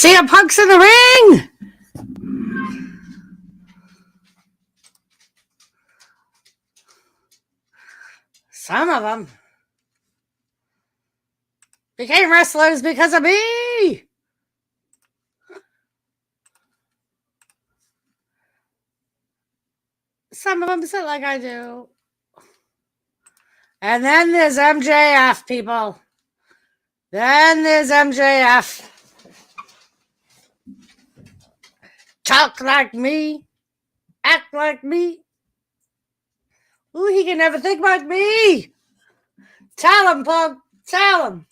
CM Punk's in the ring. Some of them became wrestlers because of me. Some of them sit like I do. And then there's MJF, people. Then there's MJF. Talk like me. Act like me. Ooh, he can never think like me. Tell him, Punk. Tell him.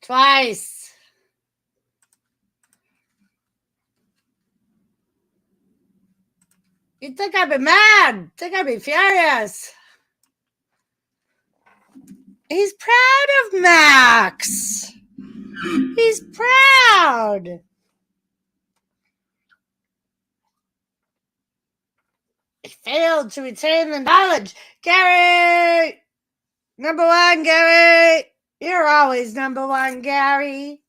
Twice. You'd think I'd be mad. Think I'd be furious. He's proud of Max. He's proud. He failed to retain the knowledge. Gary! Number one, Gary. You're always number one, Gary.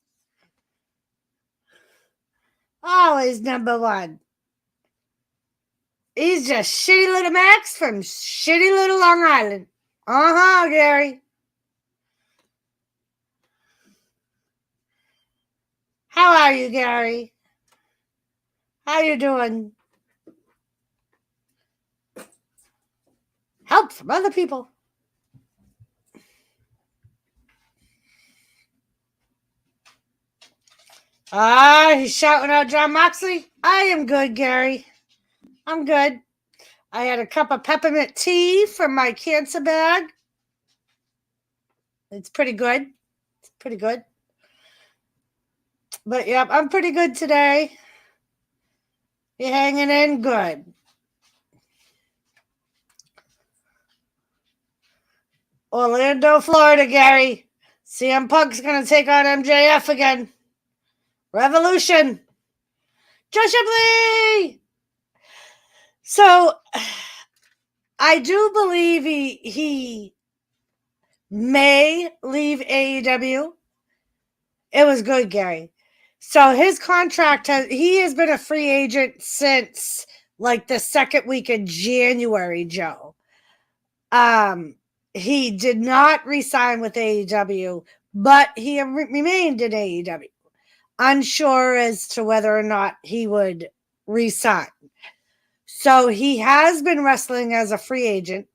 Always number one. He's just shitty little Max from shitty little Long Island. Uh-huh, Gary. How are you, Gary? How you doing? Help from other people. He's shouting out John Moxley. I am good, Gary. I'm good. I had a cup of peppermint tea from my cancer bag. It's pretty good. It's pretty good. But, yep, I'm pretty good today. You're hanging in good. Orlando, Florida, Gary. CM Punk's going to take on MJF again. Revolution. Joe Shipley. So, I do believe he may leave AEW. It was good, Gary. So his contract he has been a free agent since like the second week of January, Joe. He did not re-sign with AEW, but he remained in AEW. Unsure as to whether or not he would re-sign. So he has been wrestling as a free agent.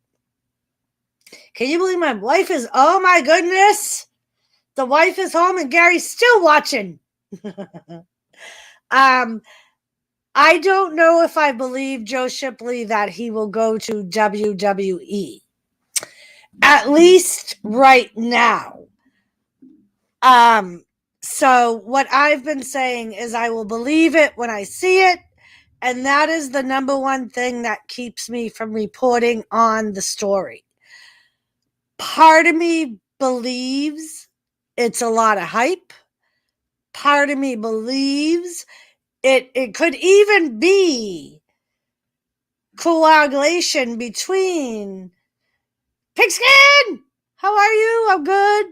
Can you believe my wife is, oh my goodness. The wife is home and Gary's still watching. I don't know if I believe Joe Shipley that he will go to WWE. At least right now. So what I've been saying is I will believe it when I see it. And that is the number one thing that keeps me from reporting on the story. Part of me believes it's a lot of hype. Part of me believes it could even be coagulation between Pigskin! How are you? I'm good.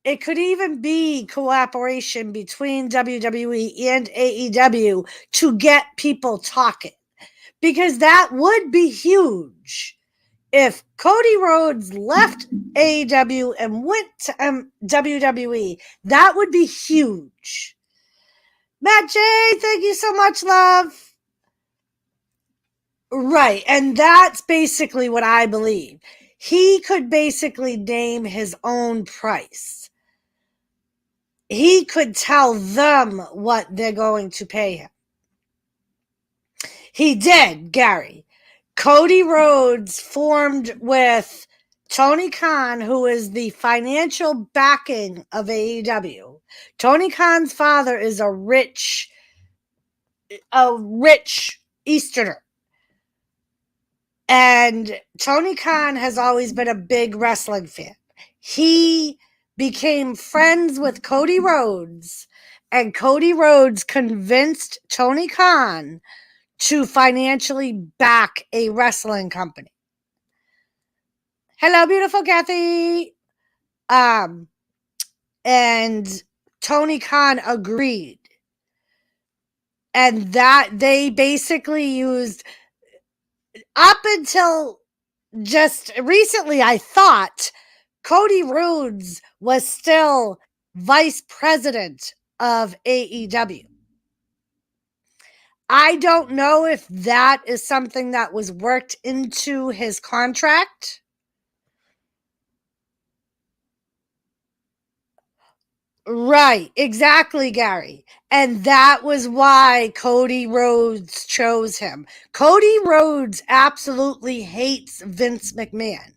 It could even be cooperation between WWE and AEW to get people talking. Because that would be huge. If Cody Rhodes left AEW and went to WWE, that would be huge. Matt J, thank you so much, love. Right, and that's basically what I believe. He could basically name his own price. He could tell them what they're going to pay him. He did, Gary. Cody Rhodes formed with Tony Khan, who is the financial backing of AEW. Tony Khan's father is a rich Easterner. And Tony Khan has always been a big wrestling fan. He became friends with Cody Rhodes, and Cody Rhodes convinced Tony Khan to financially back a wrestling company. Hello, beautiful Kathy. And Tony Khan agreed. And that they basically used up until just recently, I thought Cody Rhodes was still vice president of AEW. I don't know if that is something that was worked into his contract. Right, exactly, Gary. And that was why Cody Rhodes chose him. Cody Rhodes absolutely hates Vince McMahon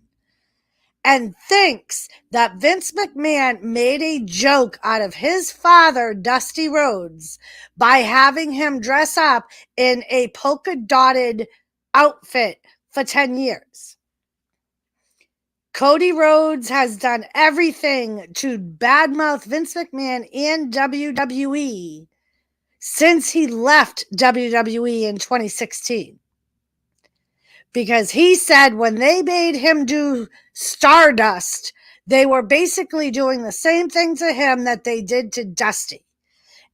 and thinks that Vince McMahon made a joke out of his father, Dusty Rhodes, by having him dress up in a polka dotted outfit for 10 years. Cody Rhodes has done everything to badmouth Vince McMahon and WWE since he left WWE in 2016. Because he said when they made him do Stardust, they were basically doing the same thing to him that they did to Dusty.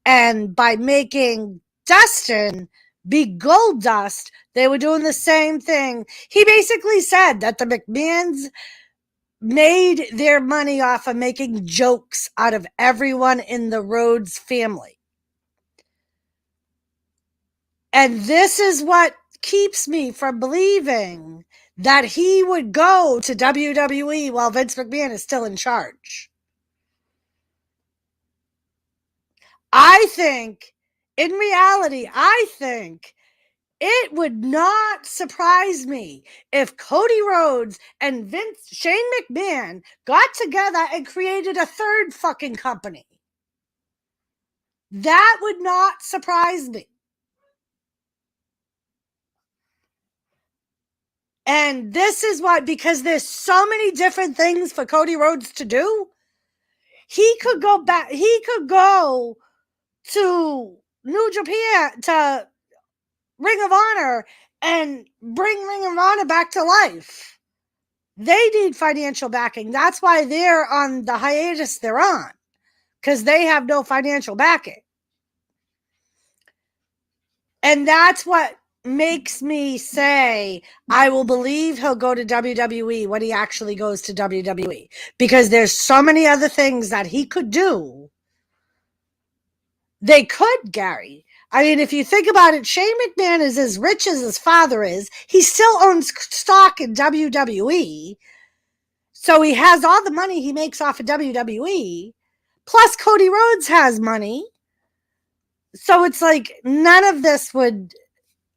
And by making Dustin be Gold Dust, they were doing the same thing. He basically said that the McMahons made their money off of making jokes out of everyone in the Rhodes family. And this is what keeps me from believing that he would go to WWE while Vince McMahon is still in charge. I think, in reality, it would not surprise me if Cody Rhodes and Shane McMahon got together and created a third fucking company. That would not surprise me. And this is why, because there's so many different things for Cody Rhodes to do. He could go back, he could go to New Japan, to Ring of Honor, and bring Ring of Honor back to life. They need financial backing. That's why they're on the hiatus they're on, because they have no financial backing. And that's what makes me say I will believe he'll go to WWE when he actually goes to WWE, because there's so many other things that he could do. They could, Gary. I mean, if you think about it, Shane McMahon is as rich as his father is. He still owns stock in WWE. So he has all the money he makes off of WWE. Plus Cody Rhodes has money. So it's like none of this would...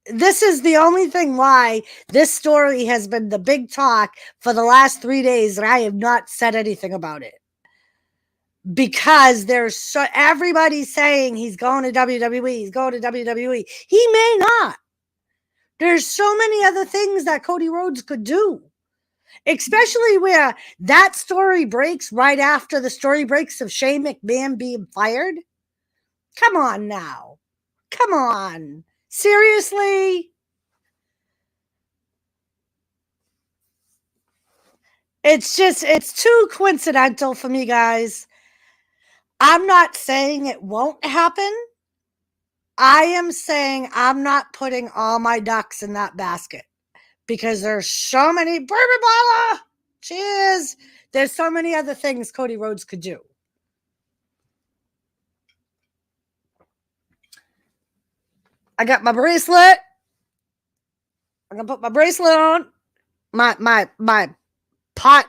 This is the only thing why this story has been the big talk for the last 3 days, and I have not said anything about it. Because everybody's saying he's going to WWE, he's going to WWE. He may not. There's so many other things that Cody Rhodes could do, especially where that story breaks right after the story breaks of Shane McMahon being fired. Come on now. Come on. Seriously? It's too coincidental for me, guys. I'm not saying it won't happen. I am saying I'm not putting all my ducks in that basket, because there's so many... Bourbon Bala! Cheers! There's so many other things Cody Rhodes could do. I got my bracelet. I'm going to put my bracelet on. My pot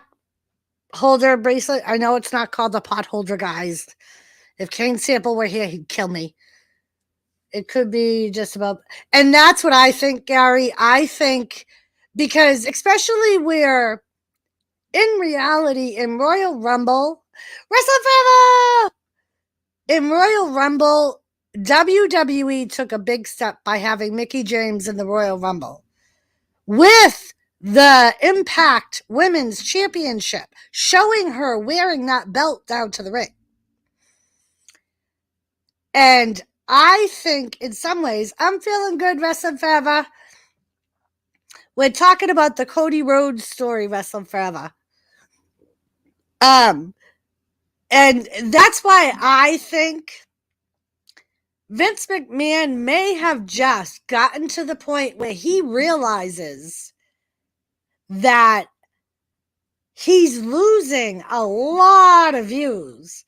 holder bracelet. I know it's not called the pot holder, guys. If Kane Sample were here, he'd kill me. It could be just about... And that's what I think, Gary. I think, because especially where in reality, in Royal Rumble, WrestleFever! In Royal Rumble, WWE took a big step by having Mickie James in the Royal Rumble with the Impact Women's Championship, showing her wearing that belt down to the ring. And I think in some ways, I'm feeling good, WrestleFever. we're talking about the Cody Rhodes story, Wrestling Forever. And that's why I think Vince McMahon may have just gotten to the point where he realizes that he's losing a lot of views,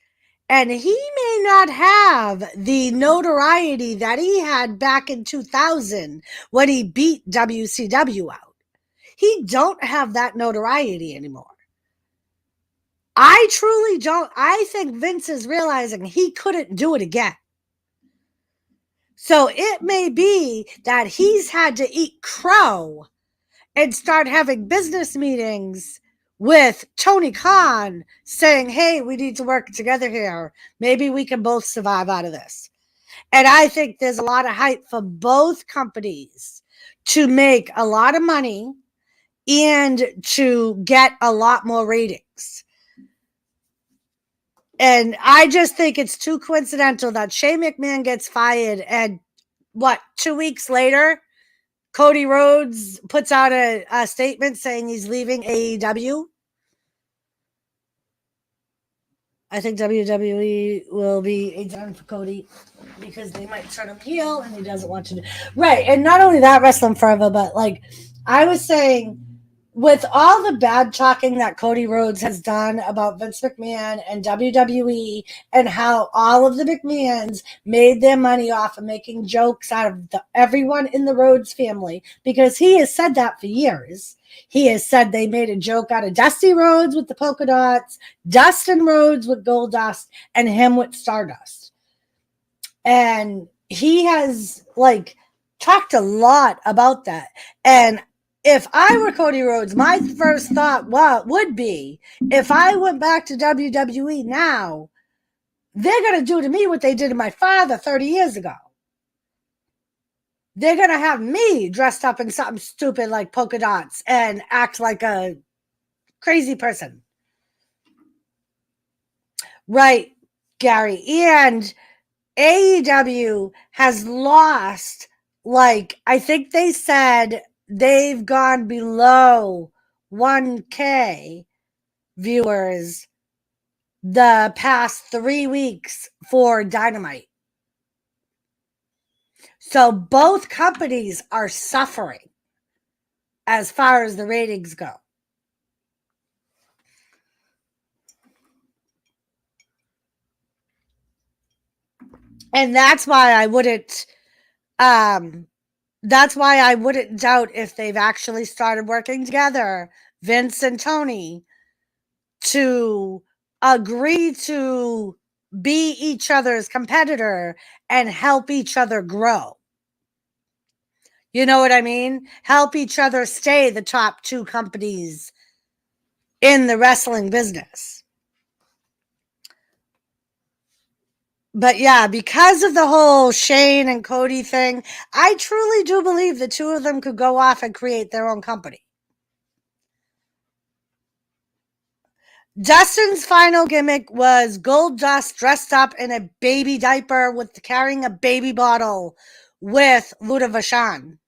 and he may not have the notoriety that he had back in 2000 when he beat WCW out. He don't have that notoriety anymore. I truly don't. I think Vince is realizing he couldn't do it again. So it may be that he's had to eat crow and start having business meetings with Tony Khan saying, hey, we need to work together here. Maybe we can both survive out of this. And I think there's a lot of hype for both companies to make a lot of money and to get a lot more ratings. And I just think it's too coincidental that Shane McMahon gets fired and 2 weeks later, Cody Rhodes puts out a statement saying he's leaving AEW. I think WWE will be a done for Cody because they might turn him heel and he doesn't want to do. Right. And not only that, Wrestling Forever, but like I was saying, with all the bad talking that Cody Rhodes has done about Vince McMahon and WWE and how all of the McMahons made their money off of making jokes out of everyone in the Rhodes family, because he has said that for years. He has said they made a joke out of Dusty Rhodes with the polka dots, Dustin Rhodes with gold dust, and him with Stardust. And he has talked a lot about that. And if I were Cody Rhodes, my first thought would be, if I went back to WWE now, they're going to do to me what they did to my father 30 years ago. They're going to have me dressed up in something stupid like polka dots and act like a crazy person. Right, Gary. And AEW has lost, I think they said they've gone below 1K viewers the past 3 weeks for Dynamite. So both companies are suffering as far as the ratings go. And that's why I wouldn't doubt if they've actually started working together, Vince and Tony, to agree to be each other's competitor and help each other grow. You know what I mean? Help each other stay the top two companies in the wrestling business. But yeah, because of the whole Shane and Cody thing, I truly do believe the two of them could go off and create their own company. Dustin's final gimmick was Gold Dust dressed up in a baby diaper with carrying a baby bottle with Luda Vachon.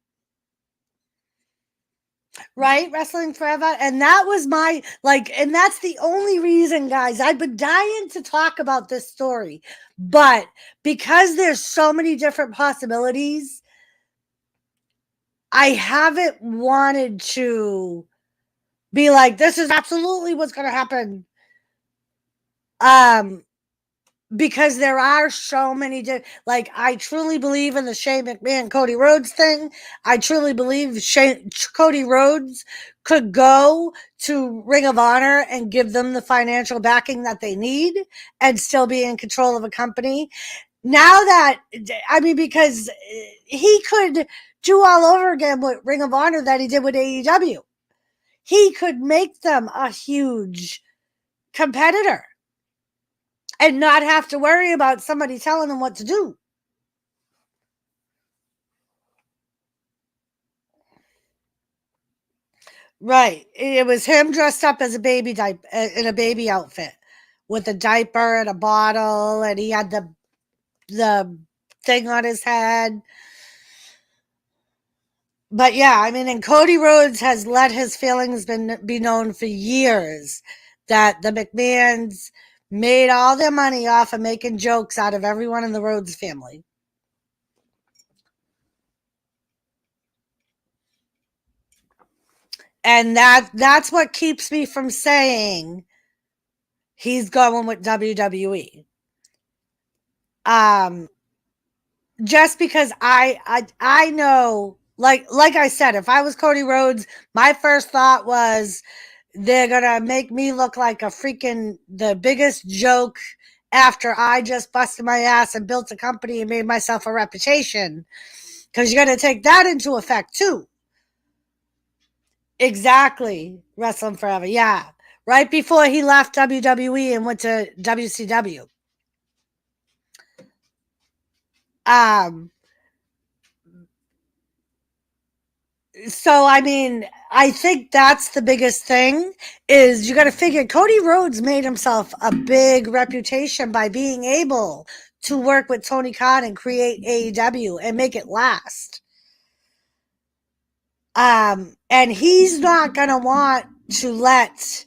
Right? Wrestling Forever. And that was my, and that's the only reason, guys, I've been dying to talk about this story. But because there's so many different possibilities, I haven't wanted to be like, this is absolutely what's going to happen. Because there are so many I truly believe in the Shane McMahon Cody Rhodes thing. I truly believe Cody Rhodes could go to Ring of Honor and give them the financial backing that they need and still be in control of a company. Now that, because he could do all over again with Ring of Honor that he did with AEW. He could make them a huge competitor and not have to worry about somebody telling them what to do. Right. It was him dressed up as a baby diaper, in a baby outfit with a diaper and a bottle, and he had the thing on his head. But yeah, I mean, and Cody Rhodes has let his feelings be known for years that the McMahons made all their money off of making jokes out of everyone in the Rhodes family. And that's what keeps me from saying he's going with WWE. Um, just because I know, like I said, if I was Cody Rhodes, my first thought was they're gonna make me look like a freaking the biggest joke after I just busted my ass and built a company and made myself a reputation. Because you got to take that into effect too. Exactly, wrestling forever. Yeah, right before he left WWE and went to WCW. Um, so I mean, I think that's the biggest thing is you got to figure Cody Rhodes made himself a big reputation by being able to work with Tony Khan and create AEW and make it last. And he's not gonna want to let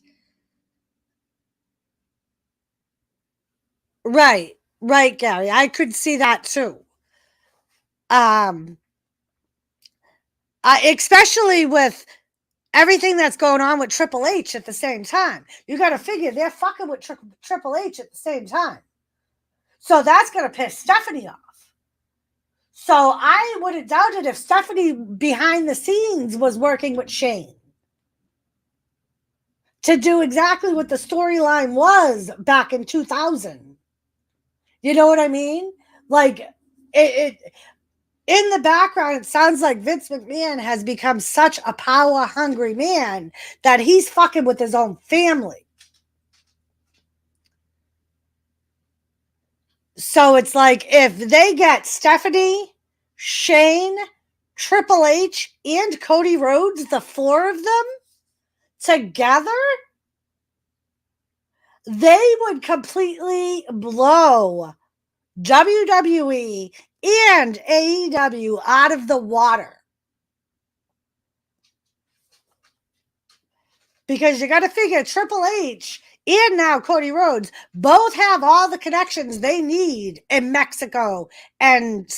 right, Gary. I could see that too. Um, especially with everything that's going on with Triple H at the same time. You got to figure they're fucking with Triple H at the same time. So that's going to piss Stephanie off. So I would have doubted if Stephanie behind the scenes was working with Shane to do exactly what the storyline was back in 2000. You know what I mean? Like it in the background, it sounds like Vince McMahon has become such a power hungry man that he's fucking with his own family. So it's like if they get Stephanie, Shane, Triple H, and Cody Rhodes, the four of them together, they would completely blow WWE and AEW out of the water. Because you got to figure Triple H and now Cody Rhodes both have all the connections they need in Mexico and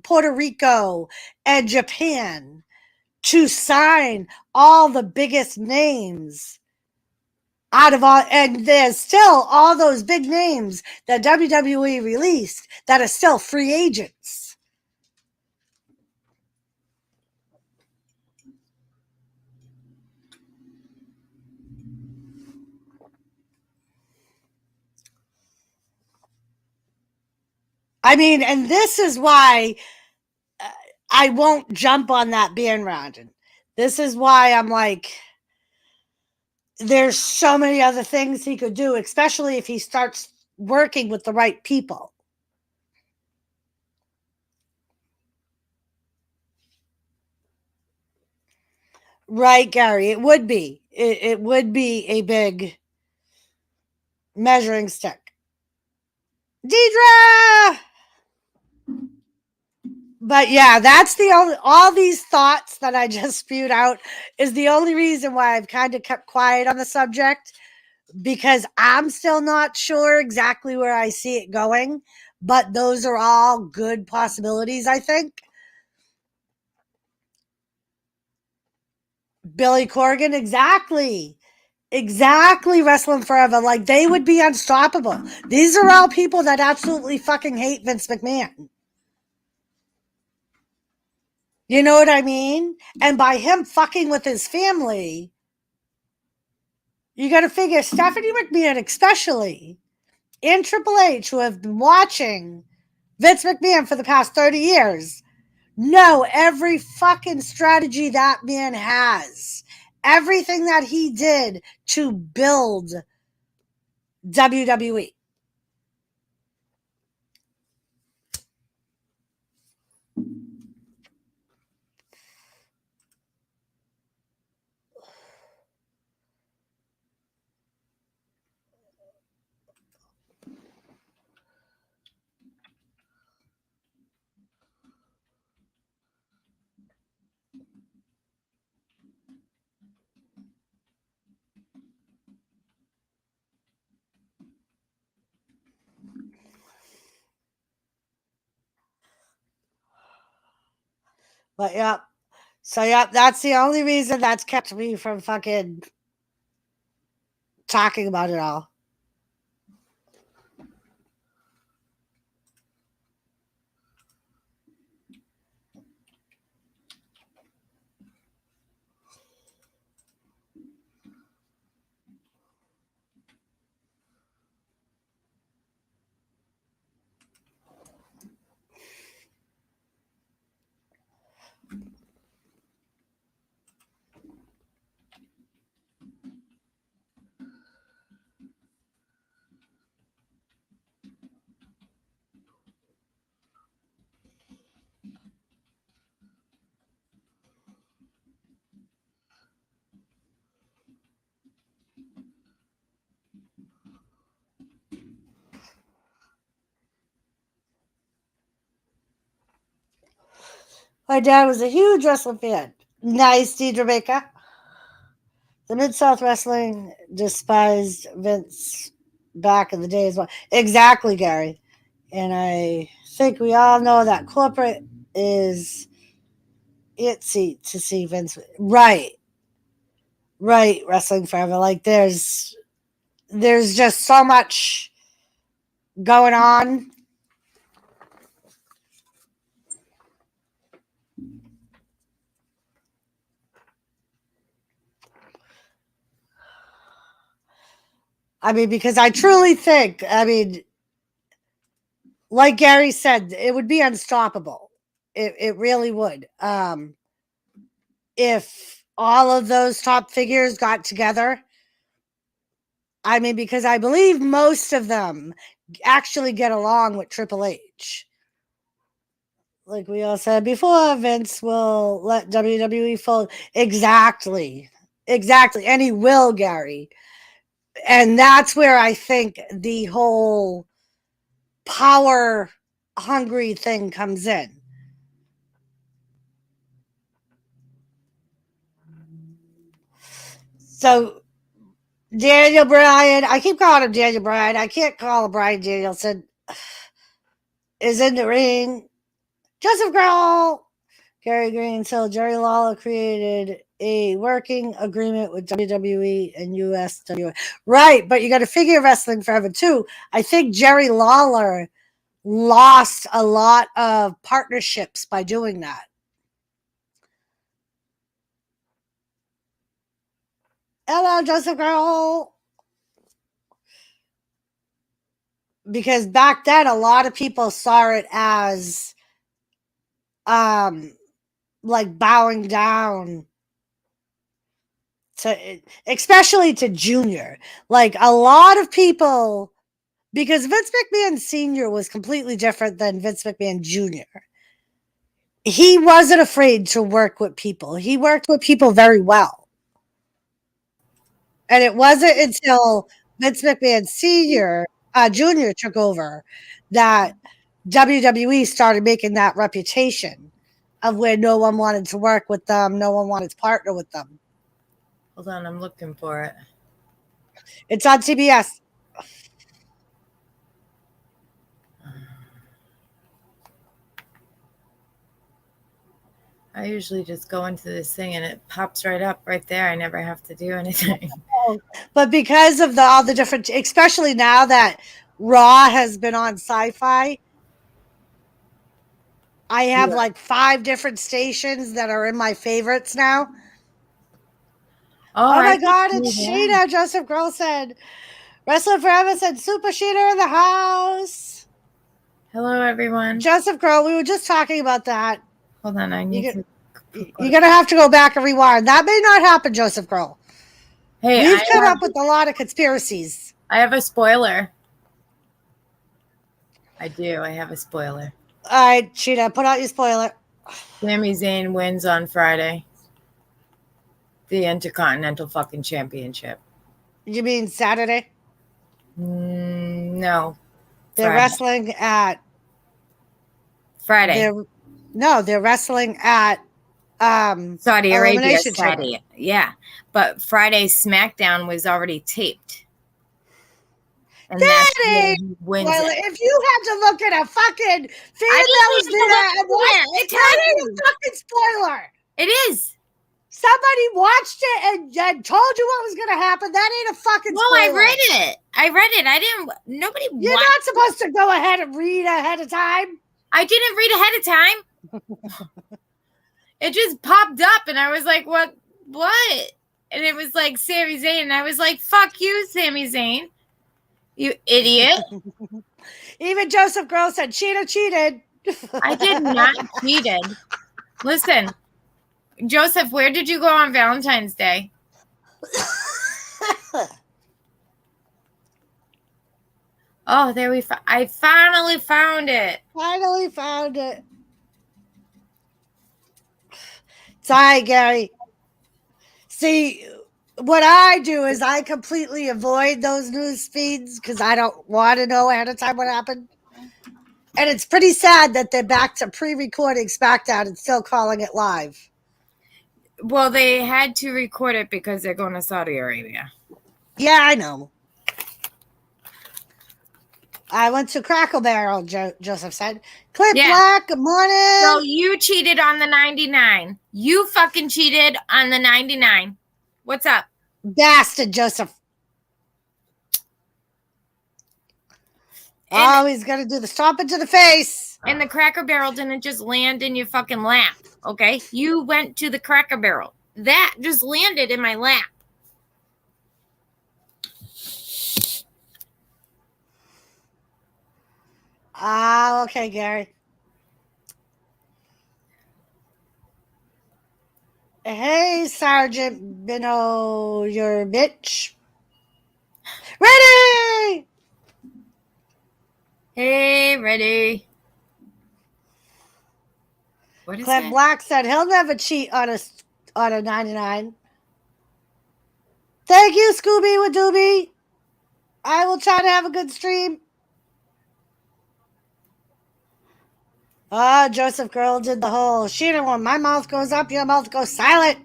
Puerto Rico and Japan to sign all the biggest names out of all, and there's still all those big names that WWE released that are still free agents. I mean, and this is why I won't jump on that bandwagon. This is why I'm like, there's so many other things he could do, especially if he starts working with the right people. Right, Gary. It would be. It would be a big measuring stick. Deidre! But yeah, that's the only, all these thoughts that I just spewed out is the only reason why I've kind of kept quiet on the subject because I'm still not sure exactly where I see it going. But those are all good possibilities, I think. Billy Corgan, exactly. Exactly, wrestling forever. Like they would be unstoppable. These are all people that absolutely fucking hate Vince McMahon. You know what I mean? And by him fucking with his family, you got to figure Stephanie McMahon, especially, and Triple H, who have been watching Vince McMahon for the past 30 years, know every fucking strategy that man has. Everything that he did to build WWE. But yep. So yep, that's the only reason that's kept me from fucking talking about it all. My dad was a huge wrestling fan. Nice, Deidre Baker. The Mid South Wrestling despised Vince back in the day as well. Exactly, Gary. And I think we all know that corporate is itsy to see Vince. Right. Right. Wrestling forever. Like there's just so much going on. I mean, because I truly think, I mean, like Gary said, it would be unstoppable. It really would. If all of those top figures got together, I mean, because I believe most of them actually get along with Triple H. Like we all said before, Vince will let WWE fold. Exactly. Exactly. And he will, Gary. And that's where I think the whole power hungry thing comes in. So Daniel Bryan, I keep calling him Daniel Bryan. I can't call him Bryan Danielson. Is in the ring. Joseph Grohl, Gary Green. So Jerry Lawler created a working agreement with WWE and USWA. Right, but you got to figure wrestling forever too. I think Jerry Lawler lost a lot of partnerships by doing that. Hello, Joseph Grohl. Because back then, a lot of people saw it as, like bowing down to, especially to Junior. Like a lot of people, because Vince McMahon Sr. was completely different than Vince McMahon Jr. He wasn't afraid to work with people. He worked with people very well. And it wasn't until Vince McMahon Sr., Jr. took over that WWE started making that reputation of where no one wanted to work with them, no one wanted to partner with them. Hold on, I'm looking for it. It's on TBS. I usually just go into this thing and it pops right up right there. I never have to do anything. But because of all the different, especially now that Raw has been on Sci-Fi, I have like 5 different stations that are in my favorites now. Oh I my can God, see it's that. Sheena. Joseph Grohl said, Wrestling Forever said, Super Sheena in the house. Hello, everyone. Joseph Grohl, we were just talking about that. Hold on, I need to. You're going to have to go back and rewind. That may not happen, Joseph Grohl. Hey, We've come up with a lot of conspiracies. I have a spoiler. I do. I have a spoiler. All right, Sheena, put out your spoiler. Sami Zayn wins on Friday. The Intercontinental fucking Championship. You mean Saturday? No. They're Friday. wrestling at Friday. They're wrestling at Saudi Arabia. Elimination Chamber. Yeah. But Friday's SmackDown was already taped. And that's where Daddy! he wins Well, it. if you had to look at a fucking feed I that was didn't even there look and watch, anywhere. It that tells ain't you. a fucking spoiler. It is. Somebody watched it and told you what was going to happen. That ain't a fucking No, spoiler. I read it. I read it. I didn't. Nobody You're watched. not supposed to go ahead and read ahead of time. I didn't read ahead of time. It just popped up, and I was like, "What? What?" And it was like Sami Zayn, and I was like, "Fuck you, Sami Zayn, you idiot!" Even Joseph Girl said Cheetah cheated. I did not cheated. Listen, Joseph, where did you go on Valentine's Day? Oh, there we. I finally found it. Finally found it. Sorry, Gary. See, what I do is I completely avoid those news feeds because I don't want to know ahead of time what happened. And it's pretty sad that they're back to pre-recording SmackDown and still calling it live. Well, they had to record it because they're going to Saudi Arabia. Yeah, I know. I went to Crackle Barrel, Joseph said. Clip Black, good morning. So you cheated on the 99. You fucking cheated on the 99. What's up? Bastard, Joseph. He's going to do the stomp into the face. And the Cracker Barrel didn't just land in your fucking lap, okay? You went to the Cracker Barrel. That just landed in my lap. Okay, Gary. Hey, Sergeant Bino, your bitch. Ready! Hey, ready. What is Clint that? Black said he'll never cheat on a 99. Thank you, Scooby with Doobie. I will try to have a good stream. Joseph Girl did the whole Sheena one. My mouth goes up, your mouth goes silent.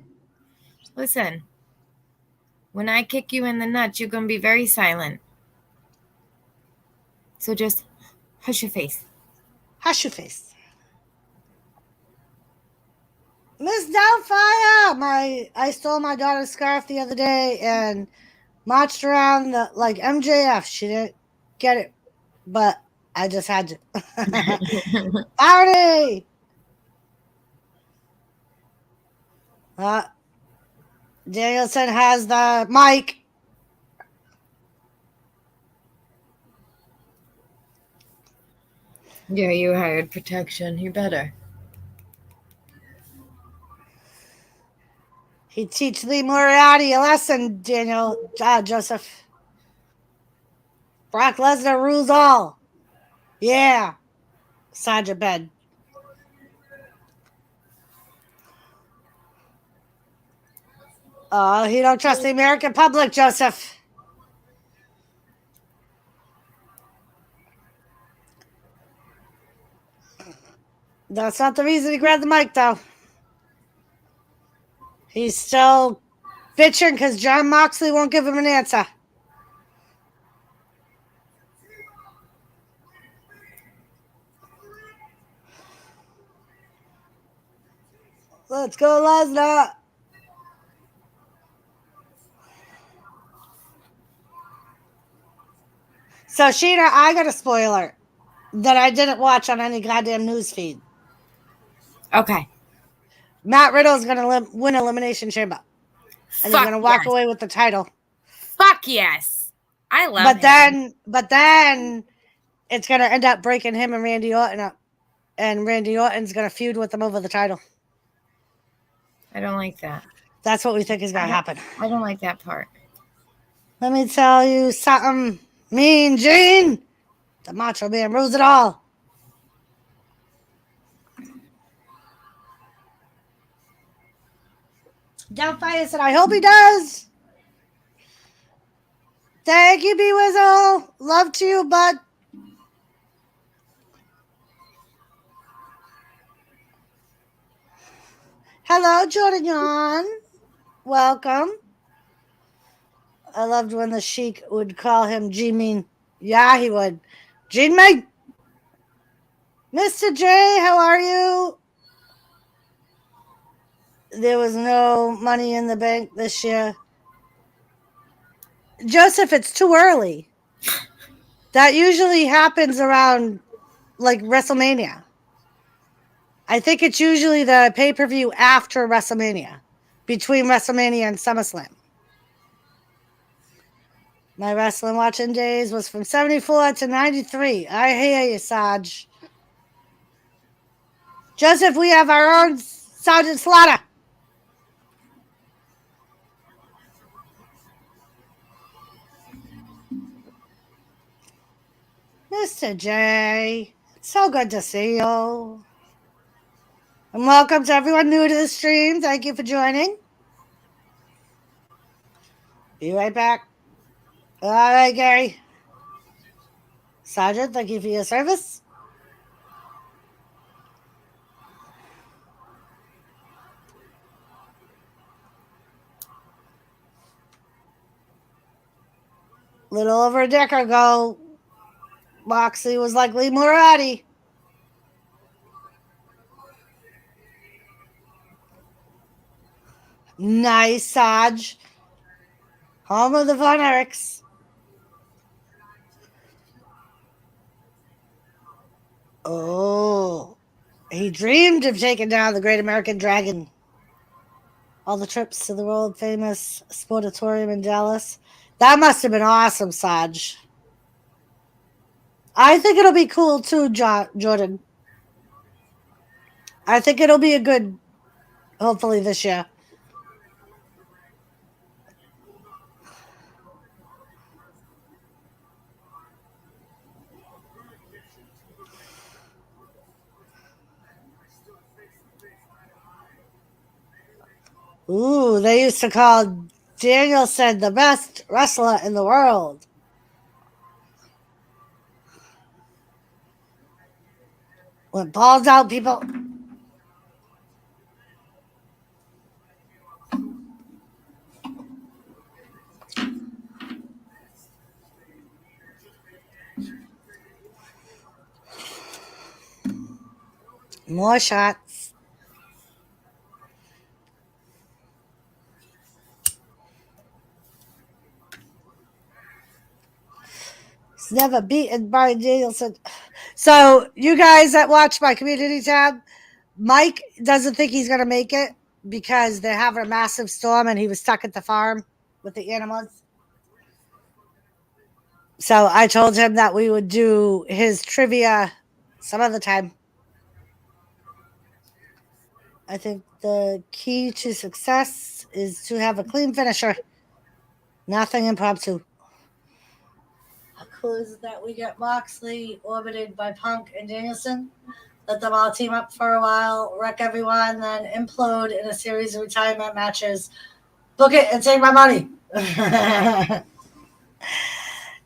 Listen, when I kick you in the nuts, you're going to be very silent. So just hush your face. Hush your face. Miss Doubtfire, I stole my daughter's scarf the other day and marched around like MJF. She didn't get it, but I just had to. Howdy! Danielson has the mic. Yeah, you hired protection. You better. He teach Lee Moriarty a lesson, Joseph. Brock Lesnar rules all. Yeah. Side your bed. He don't trust the American public, Joseph. That's not the reason he grabbed the mic, though. He's still bitching because John Moxley won't give him an answer. Let's go, Lesnar. So, Sheena, I got a spoiler that I didn't watch on any goddamn news feed. Okay. Matt Riddle's going to win Elimination Chamber. And he's going to walk away with the title. Fuck yes. I love him. But then it's going to end up breaking him and Randy Orton up. And Randy Orton's going to feud with him over the title. I don't like that. That's what we think is going to happen. I don't like that part. Let me tell you something. Mean Gene. The Macho Man rules it all. Doubtfire said, I hope he does. Thank you, B Wizzle. Love to you, bud. Hello, Jordan Yon. Welcome. I loved when the Sheik would call him G-Mean. Yeah, he would. Gene May, Mr. J, how are you? There was no money in the bank this year. Joseph, it's too early. That usually happens around like WrestleMania. I think it's usually the pay per view after WrestleMania, between WrestleMania and SummerSlam. My wrestling watching days was from 74 to 93. I hear you, Saj. Joseph, we have our own Sergeant Slaughter. Mr. J, it's so good to see you. And welcome to everyone new to the stream. Thank you for joining. Be right back. All right, Gary. Sergeant, thank you for your service. Little over a decade ago, Moxley was like Lee Moriarty. Nice, Saj. Home of the Von Erichs. Oh, he dreamed of taking down the Great American Dragon. All the trips to the world famous sportatorium in Dallas. That must have been awesome, Saj. I think it'll be cool too, Jordan. I think it'll be a good, hopefully this year. Ooh, they used to call Danielson the best wrestler in the world. When balls out, people. More shots. He's never beaten Brian Danielson. So, you guys that watch my community tab, Mike doesn't think he's going to make it because they're having a massive storm and he was stuck at the farm with the animals. So, I told him that we would do his trivia some other time. I think the key to success is to have a clean finisher. Nothing impromptu. How cool is it that we get Moxley orbited by Punk and Danielson? Let them all team up for a while, wreck everyone, then implode in a series of retirement matches. Book it and take my money.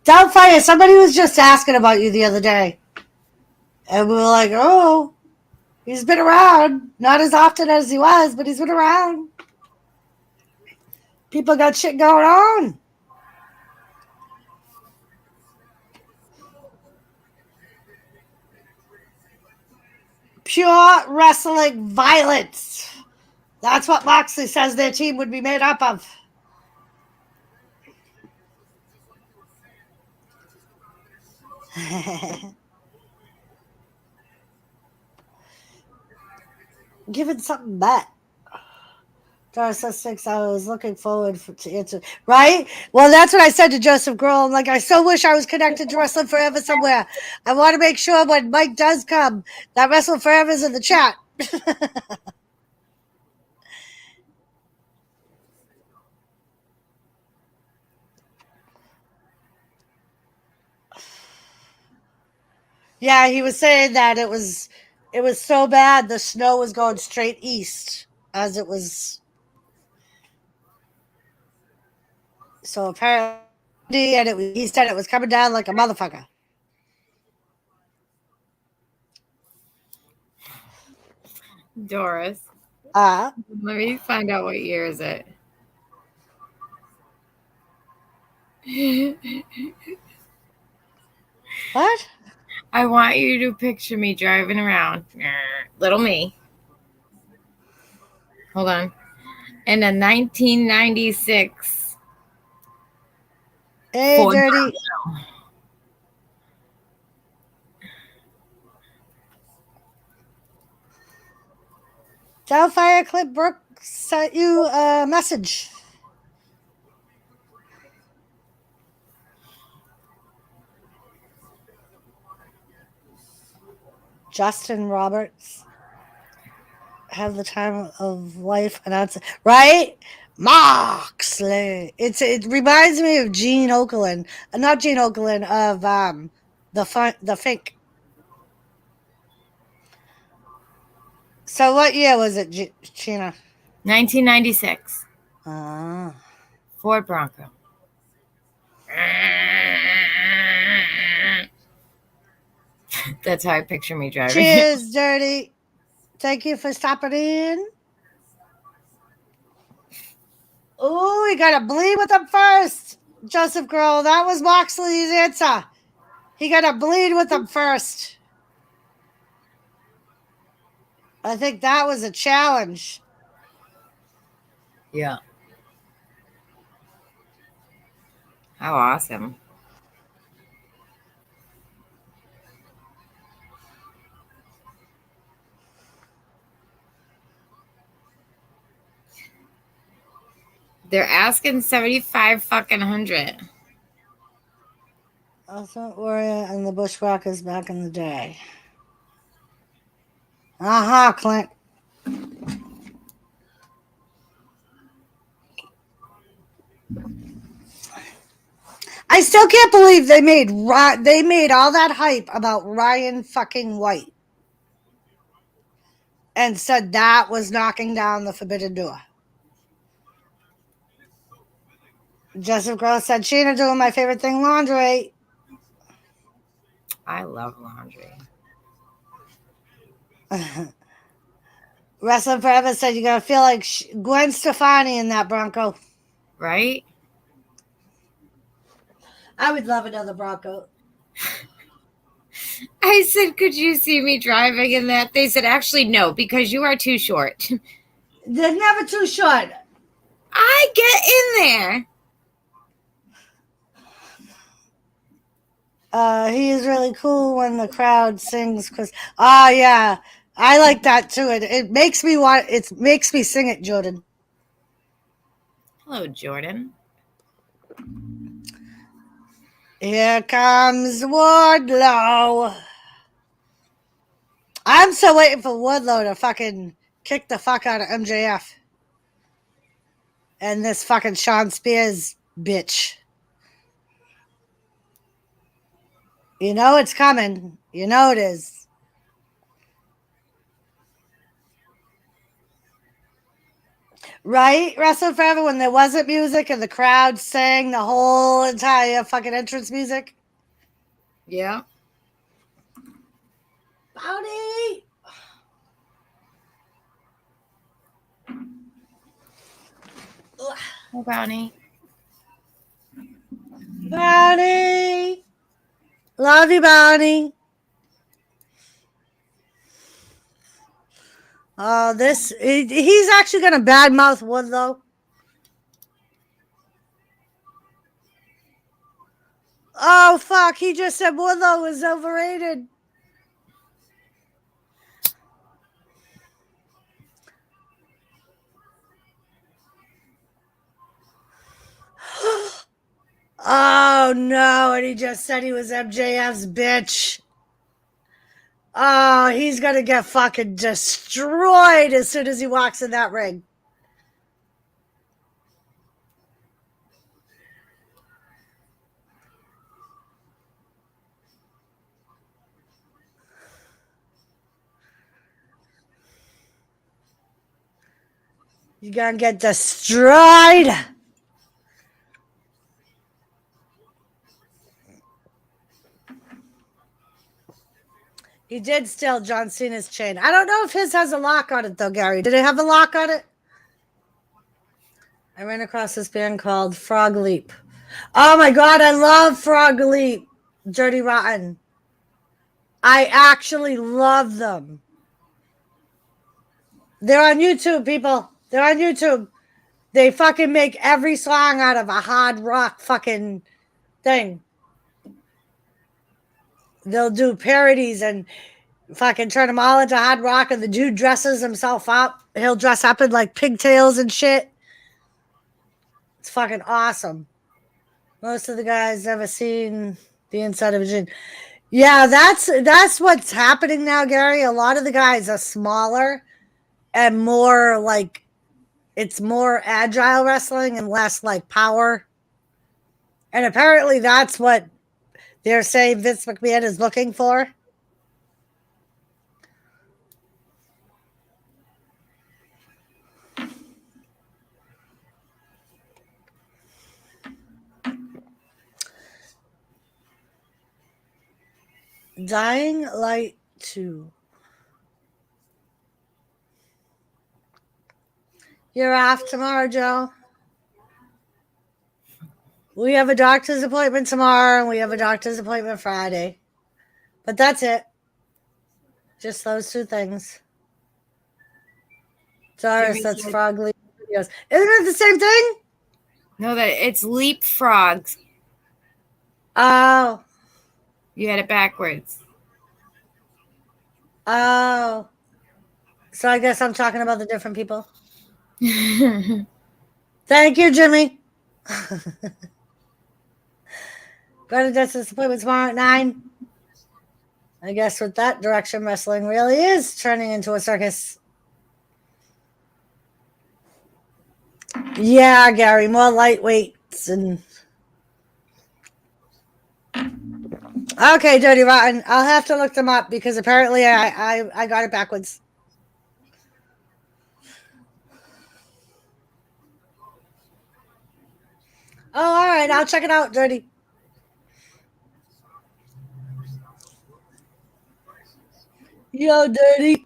Doubtfire, somebody was just asking about you the other day. And we were like, oh, he's been around. Not as often as he was, but he's been around. People got shit going on. Pure wrestling violence. That's what Moxley says their team would be made up of. Give it something back. Doris says 6. I was looking forward to answer. Right? Well, that's what I said to Joseph Grohl. I'm like, I so wish I was connected to Wrestling Forever somewhere. I want to make sure when Mike does come, that Wrestling Forever is in the chat. Yeah, he was saying that it was so bad the snow was going straight east as it was. So apparently, and he said it was coming down like a motherfucker. Doris. Let me find out what year is it. What? I want you to picture me driving around. Little me. Hold on. In a 1996 Hey, Ford dirty. Bronco. Tell Fire Clip Brooke sent you a message. Justin Roberts have the time of life announcer, right? Moxley. It reminds me of Gene Okerlund, not Gene Okerlund, of the Fink. So what year was it, Gina? 1996 Ah. Ford Bronco. That's how I picture me driving. Cheers, dirty. Thank you for stopping in. Oh, we got to bleed with them first. Joseph Girl, that was Moxley's answer. He got to bleed with them first. I think that was a challenge. Yeah. How awesome. They're asking 75 fucking hundred. Ultimate Warrior and the Bushwhackers back in the day. Aha, Clint. I still can't believe they made all that hype about Ryan fucking White and said that was knocking down the forbidden door. Joseph Gross said, Sheena doing my favorite thing, laundry. I love laundry. Wrestling Forever said you're going to feel like Gwen Stefani in that Bronco. Right? I would love another Bronco. I said, could you see me driving in that? They said, actually, no, because you are too short. They're never too short. I get in there. He is really cool when the crowd sings because yeah, I like that too. It makes me sing it, Jordan. Hello, Jordan. Here comes Wardlow. I'm still waiting for Wardlow to fucking kick the fuck out of MJF and this fucking Sean Spears bitch. You know it's coming. You know it is. Right? Wrestle Forever when there wasn't music and the crowd sang the whole entire fucking entrance music. Yeah. Bounty! Oh, Bounty. Bounty! Love you, Bounty. He's actually gonna badmouth Wardlow. Oh, fuck, he just said Wardlow was overrated. Oh, no, and he just said he was MJF's bitch. Oh, he's gonna get fucking destroyed as soon as he walks in that ring. You're gonna get destroyed. He did steal John Cena's chain. I don't know if his has a lock on it, though, Gary. Did it have a lock on it? I ran across this band called Frog Leap. Oh, my God. I love Frog Leap. Dirty Rotten. I actually love them. They're on YouTube, people. They're on YouTube. They fucking make every song out of a hard rock fucking thing. They'll do parodies and fucking turn them all into hard rock, and the dude dresses himself up. He'll dress up in like pigtails and shit. It's fucking awesome. Most of the guys never seen the inside of a gin. Yeah, that's what's happening now, Gary. A lot of the guys are smaller and more like it's more agile wrestling and less like power. And apparently that's what they're saying Vince McMahon is looking for. Dying Light 2. You're off tomorrow, Joe. We have a doctor's appointment tomorrow, and we have a doctor's appointment Friday. But that's it. Just those two things. Doris, that's Frog Leap videos. Isn't it the same thing? No, that it's leapfrogs. Oh. You had it backwards. Oh. So I guess I'm talking about the different people. Thank you, Jimmy. Go to Dustin's appointment tomorrow at 9. I guess with that direction, wrestling really is turning into a circus. Yeah, Gary, more lightweights and... Okay, Dirty Rotten. I'll have to look them up because apparently I got it backwards. Oh, all right. I'll check it out, Dirty. Yo, Dirty.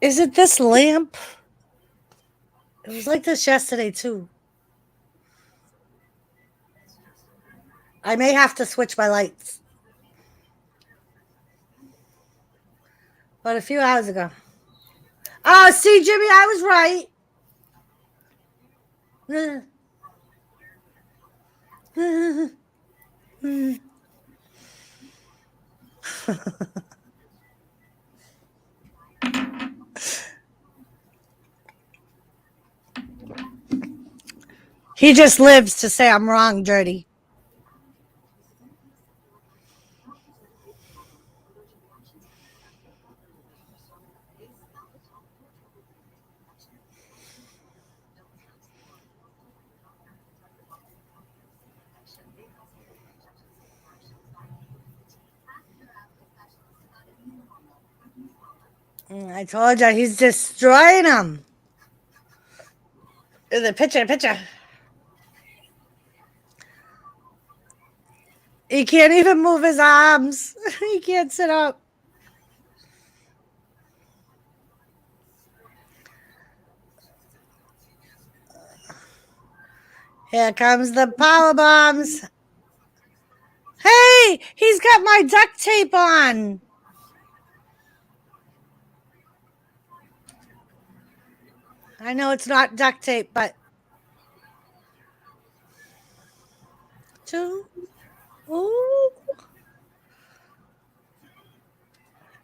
Is it this lamp? It was like this yesterday, too. I may have to switch my lights. But a few hours ago. Oh, see, Jimmy, I was right. He just lives to say I'm wrong, Dirty. I told you, he's destroying them. The picture. He can't even move his arms. He can't sit up. Here comes the power bombs. Hey, he's got my duct tape on. I know it's not duct tape, but... Two. Ooh.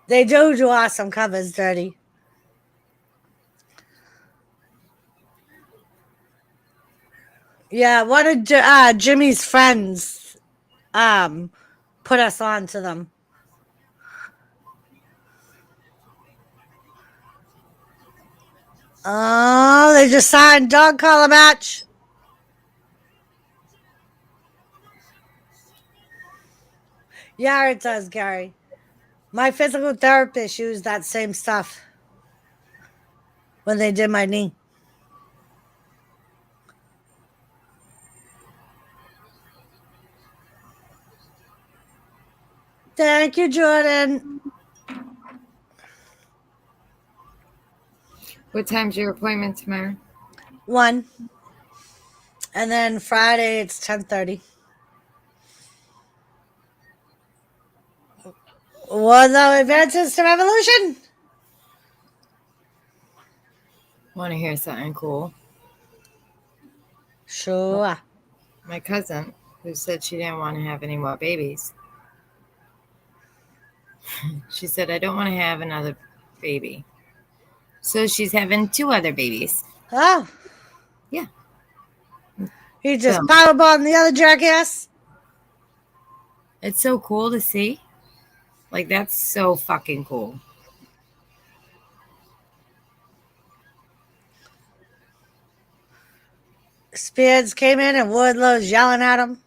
They do awesome covers, Dirty. Yeah, one of Jimmy's friends put us on to them. Oh, they just signed dog collar match. Yeah, it does, Gary. My physical therapist used that same stuff when they did my knee. Thank you, Jordan. What time's your appointment tomorrow? 1. And then Friday it's 10:30. Wardlow advances to Revolution. Want to hear something cool? Sure. My cousin, who said she didn't want to have any more babies, she said, I don't want to have another baby. So she's having 2 other babies. Oh. Yeah. He just So- powerbombed the other jackass. It's so cool to see. Like, that's so fucking cool. Spears came in and Wardlow's yelling at him.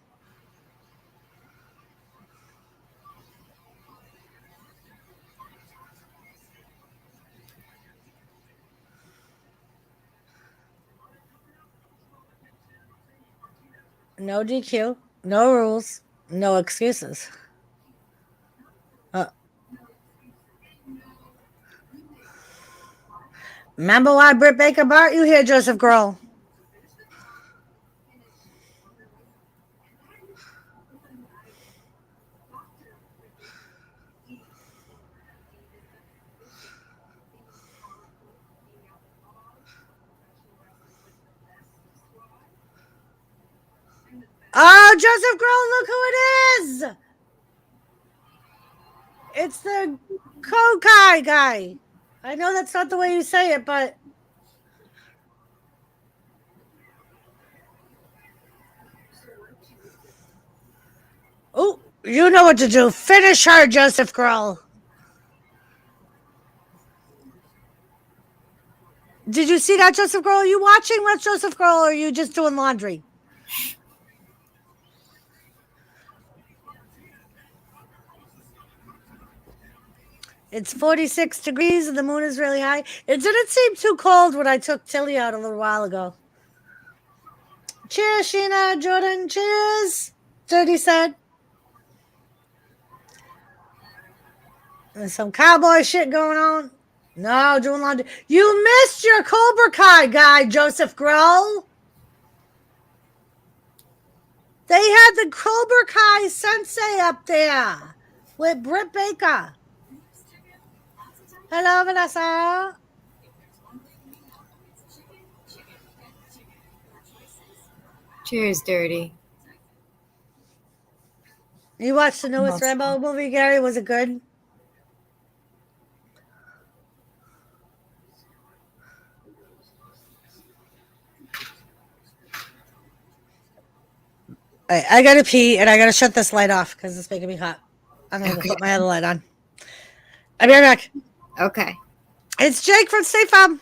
No DQ, no rules, no excuses. Remember why Britt Baker brought you here, Joseph Grohl? Oh, Joseph Grohl, look who it is! It's the Kokai guy. I know that's not the way you say it, but... Oh, you know what to do. Finish her, Joseph Grohl. Did you see that, Joseph Grohl? Are you watching with Joseph Grohl, or are you just doing laundry? It's 46 degrees and the moon is really high. It didn't seem too cold when I took Tilly out a little while ago. Cheers, Sheena, Jordan, cheers. Dirty said. There's some cowboy shit going on. No, doing laundry. You missed your Cobra Kai guy, Joseph Grohl. They had the Cobra Kai sensei up there with Britt Baker. Hello, Vanessa. Cheers, Dirty. You watched the newest Rambo movie, Gary? Was it good? I gotta pee and I gotta shut this light off because it's making me hot. I'm gonna put my other light on. I'll be right back. Okay. It's Jake from State Farm.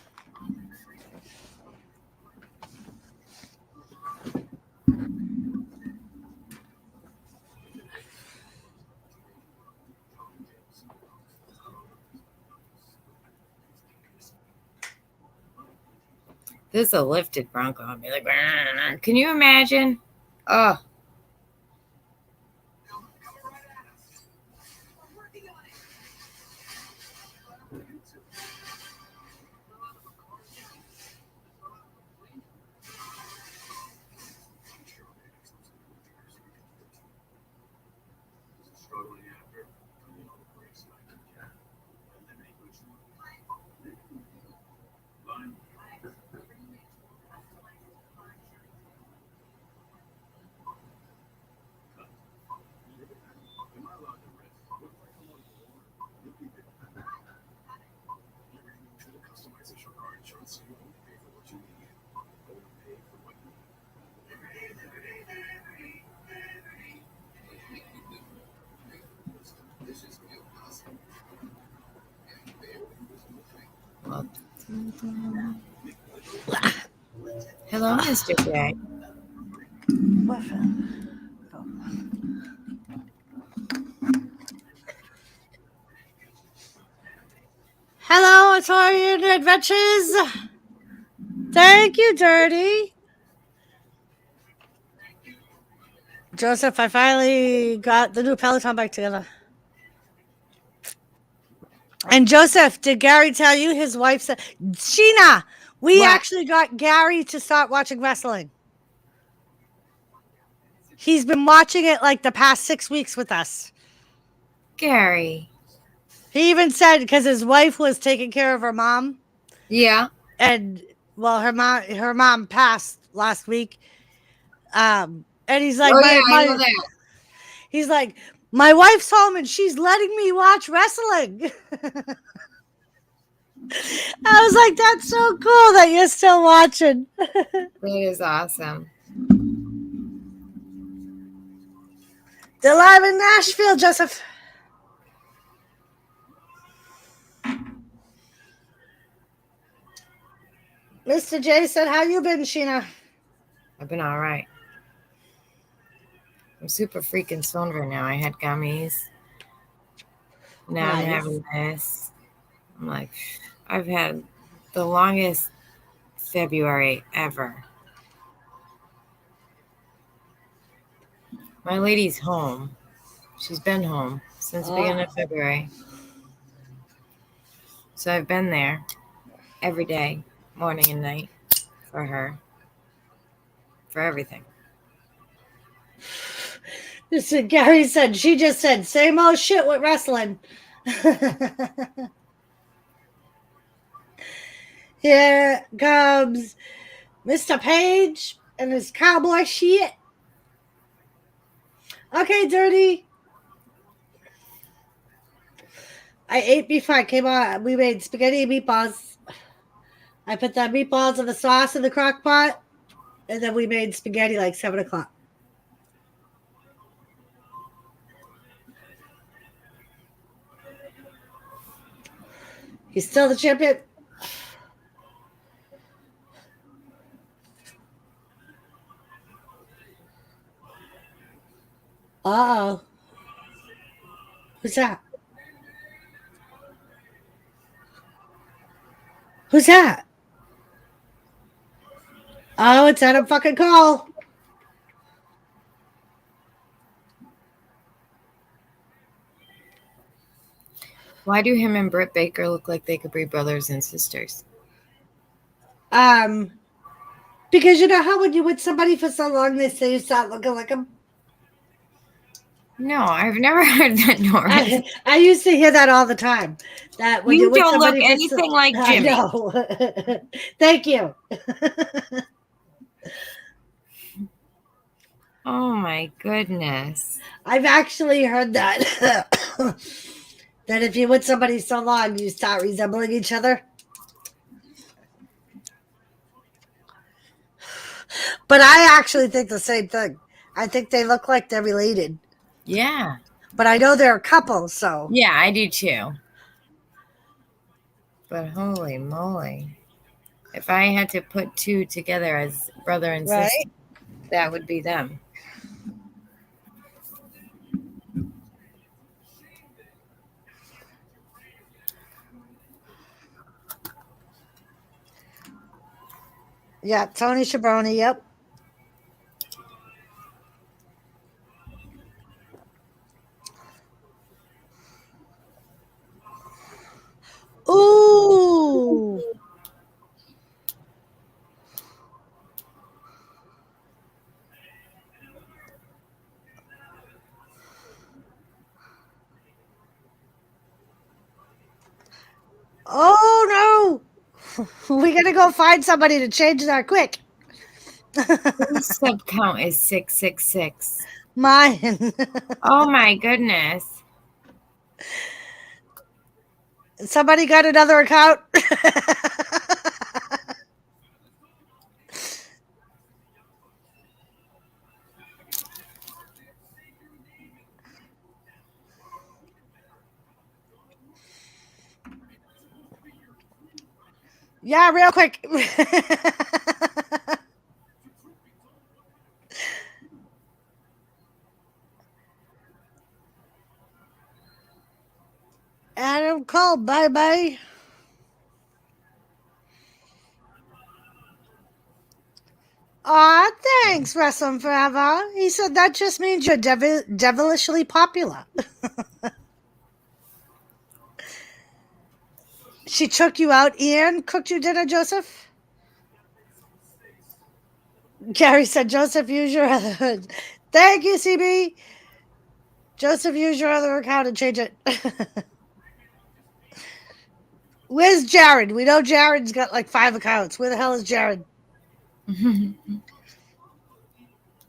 This is a lifted Bronco. I'll be like, can you imagine? Oh. Hello, Mr. J. Hello, Italian Adventures. Thank you, Dirty. Joseph, I finally got the new Peloton bike together. And Joseph, did Gary tell you his wife said, Sheena, we actually got Gary to start watching wrestling. He's been watching it like the past 6 weeks with us. Gary. He even said because his wife was taking care of her mom, Yeah. and well, her mom passed last week. And he's like, Oh yeah, I know that. he's like, my wife's home and she's letting me watch wrestling. I was like, that's so cool that you're still watching. That is awesome. They're live in Nashville, Joseph. Mr. J said, how you been, Sheena? I've been all right. I'm super freaking stoned right now. I had gummies. Now I'm having this. I'm like, I've had the longest February ever. My lady's home. She's been home since the beginning of February. So I've been there every day, morning and night, for her. For everything. Gary said, she just said, same old shit with wrestling. Here comes Mr. Page and his cowboy shit. Okay, Dirty. I ate before I came on. We made spaghetti and meatballs. I put the meatballs in the sauce in the crock pot, and then we made spaghetti like 7 o'clock. He's still the champion. Uh-oh. Who's that? Who's that? Oh, it's Adam fucking Cole. Why do him and Britt Baker look like they could be brothers and sisters? Because you know how when you're with somebody for so long, they say you start looking like them? No, I've never heard that, Nora. I used to hear that all the time. That when You you're with don't look somebody anything like Jimmy. I know. Thank you. Oh my goodness. I've actually heard that. That if you're with somebody so long, you start resembling each other. But I actually think the same thing. I think they look like they're related. Yeah. But I know they're a couple, so. Yeah, I do too. But holy moly. If I had to put two together as brother and sister, that would be them. Yeah, Tony Schiavone, yep. Ooh. Oh no. We gotta go find somebody to change that quick. Whose sub count is 666? Mine. Oh my goodness. Somebody got another account? Yeah, real quick. Adam Cole, bye-bye. Aw, thanks, Wrestling Forever. He said that just means you're devilishly popular. She took you out and cooked you dinner, Joseph? Gary said, Joseph, use your other hood. Thank you, CB. Joseph, use your other account and change it. Where's Jared? We know Jared's got like 5 accounts. Where the hell is Jared?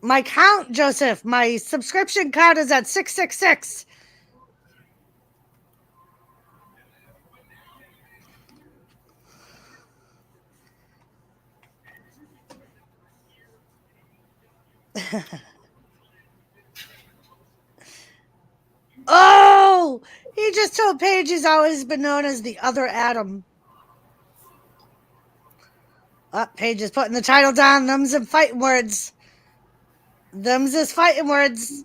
My count, Joseph, my subscription count is at 666. Oh, he just told Paige he's always been known as the other Adam. Oh, Paige is putting the title down. Them's and fighting words. Them's is fighting words.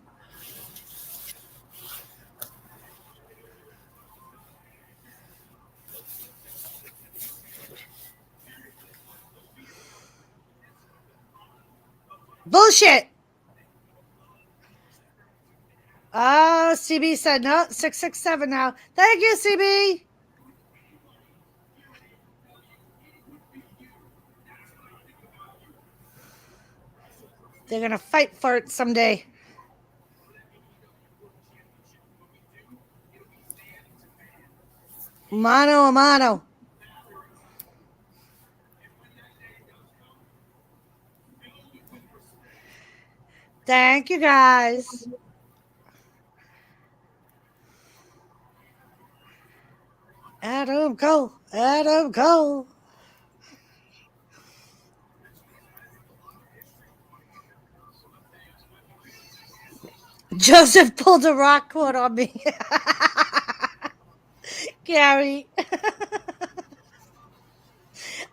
Bullshit. Oh, CB said no, 667 now. Thank you, CB. They're going to fight for it someday. Mano a mano. Thank you, guys. Adam Cole. Adam Cole. Joseph pulled a rock quote on me. Gary.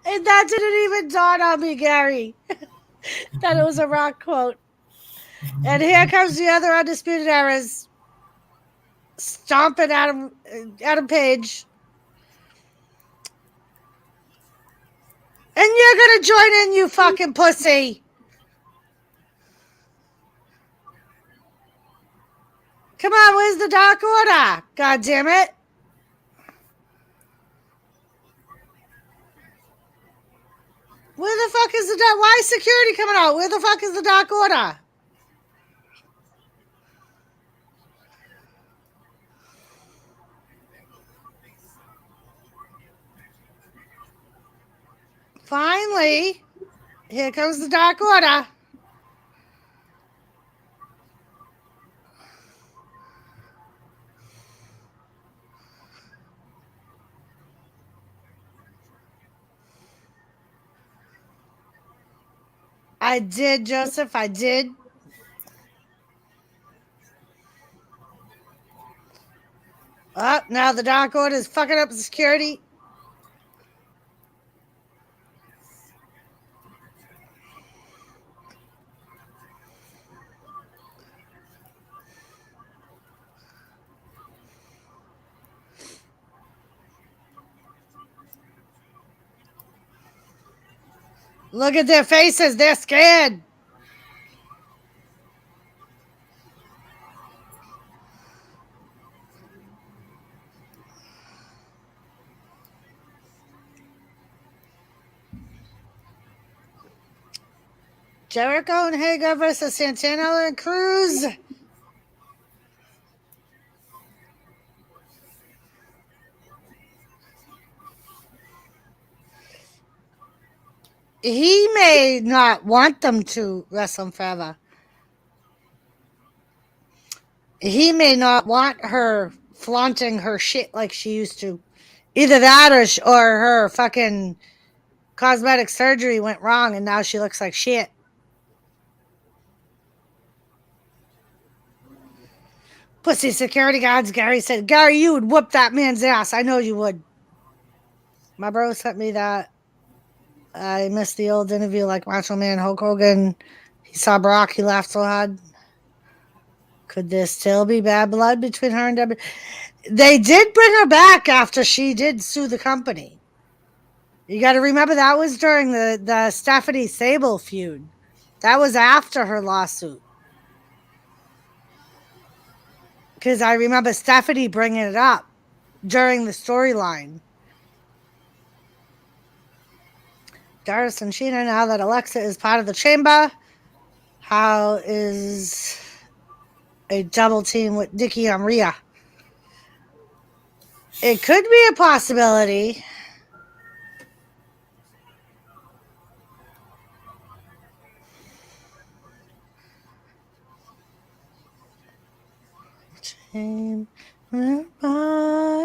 And that didn't even dawn on me, Gary. That it was a rock quote. And here comes the other Undisputed Eras. Stomping Adam Page. And you're gonna join in, you fucking pussy. Come on, where's the Dark Order? God damn it. Where the fuck is the Dark? Why is security coming out? Where the fuck is the Dark Order? Finally, here comes the Dark Order. I did, Joseph. I did. Oh, now the Dark Order is fucking up the security. Look at their faces. They're scared. Jericho and Hager versus Santana and Cruz. He may not want them to wrestle forever. He may not want her flaunting her shit like she used to. Either that or her fucking cosmetic surgery went wrong and now she looks like shit. Pussy security guards, Gary said. Gary, you would whoop that man's ass. I know you would. My bro sent me that. I missed the old interview like Macho Man Hulk Hogan. He saw Brock. He laughed so hard. Could there still be bad blood between her and Debbie? They did bring her back after she did sue the company. You got to remember that was during the Stephanie Sable feud. That was after her lawsuit. Because I remember Stephanie bringing it up during the storyline. Doris and Sheena, now that Alexa is part of the chamber, How is a double team with Dickie and Rhea? It could be a possibility. Team by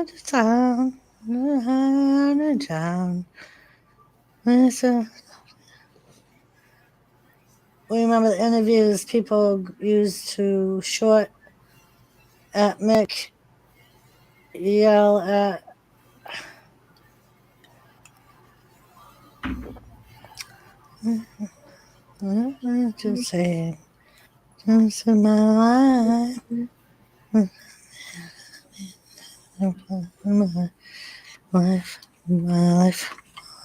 the town, town. We remember the interviews people used to short at Mick, yell at to say, this is my life, my life.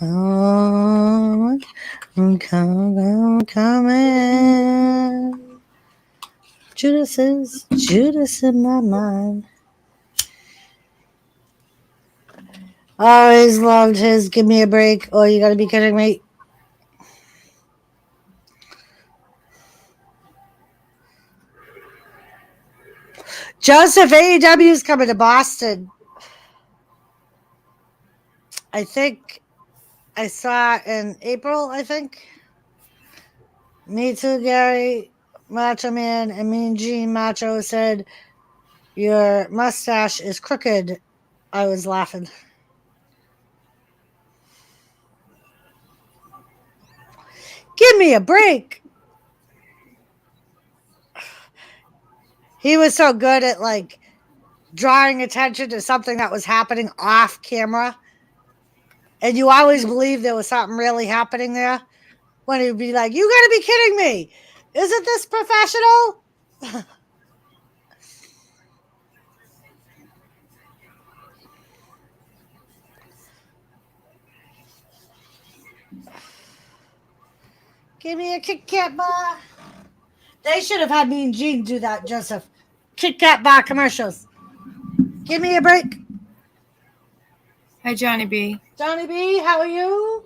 Oh, I'm coming. Judas in my mind. Always loved his "Give Me a Break." Oh, you gotta be kidding me. Joseph, AEW is coming to Boston. I think I saw in April, I think. Me too, Gary, Macho Man, and Mean Gene Macho said, your mustache is crooked. I was laughing. Give me a break. He was so good at like drawing attention to something that was happening off camera. And you always believed there was something really happening there. When he'd be like, you gotta be kidding me. Isn't this professional? Give me a Kit Kat bar. They should have had Mean Gene do that, Joseph. Kit Kat bar commercials. Give me a break. Hi, Johnny B. Johnny B, how are you?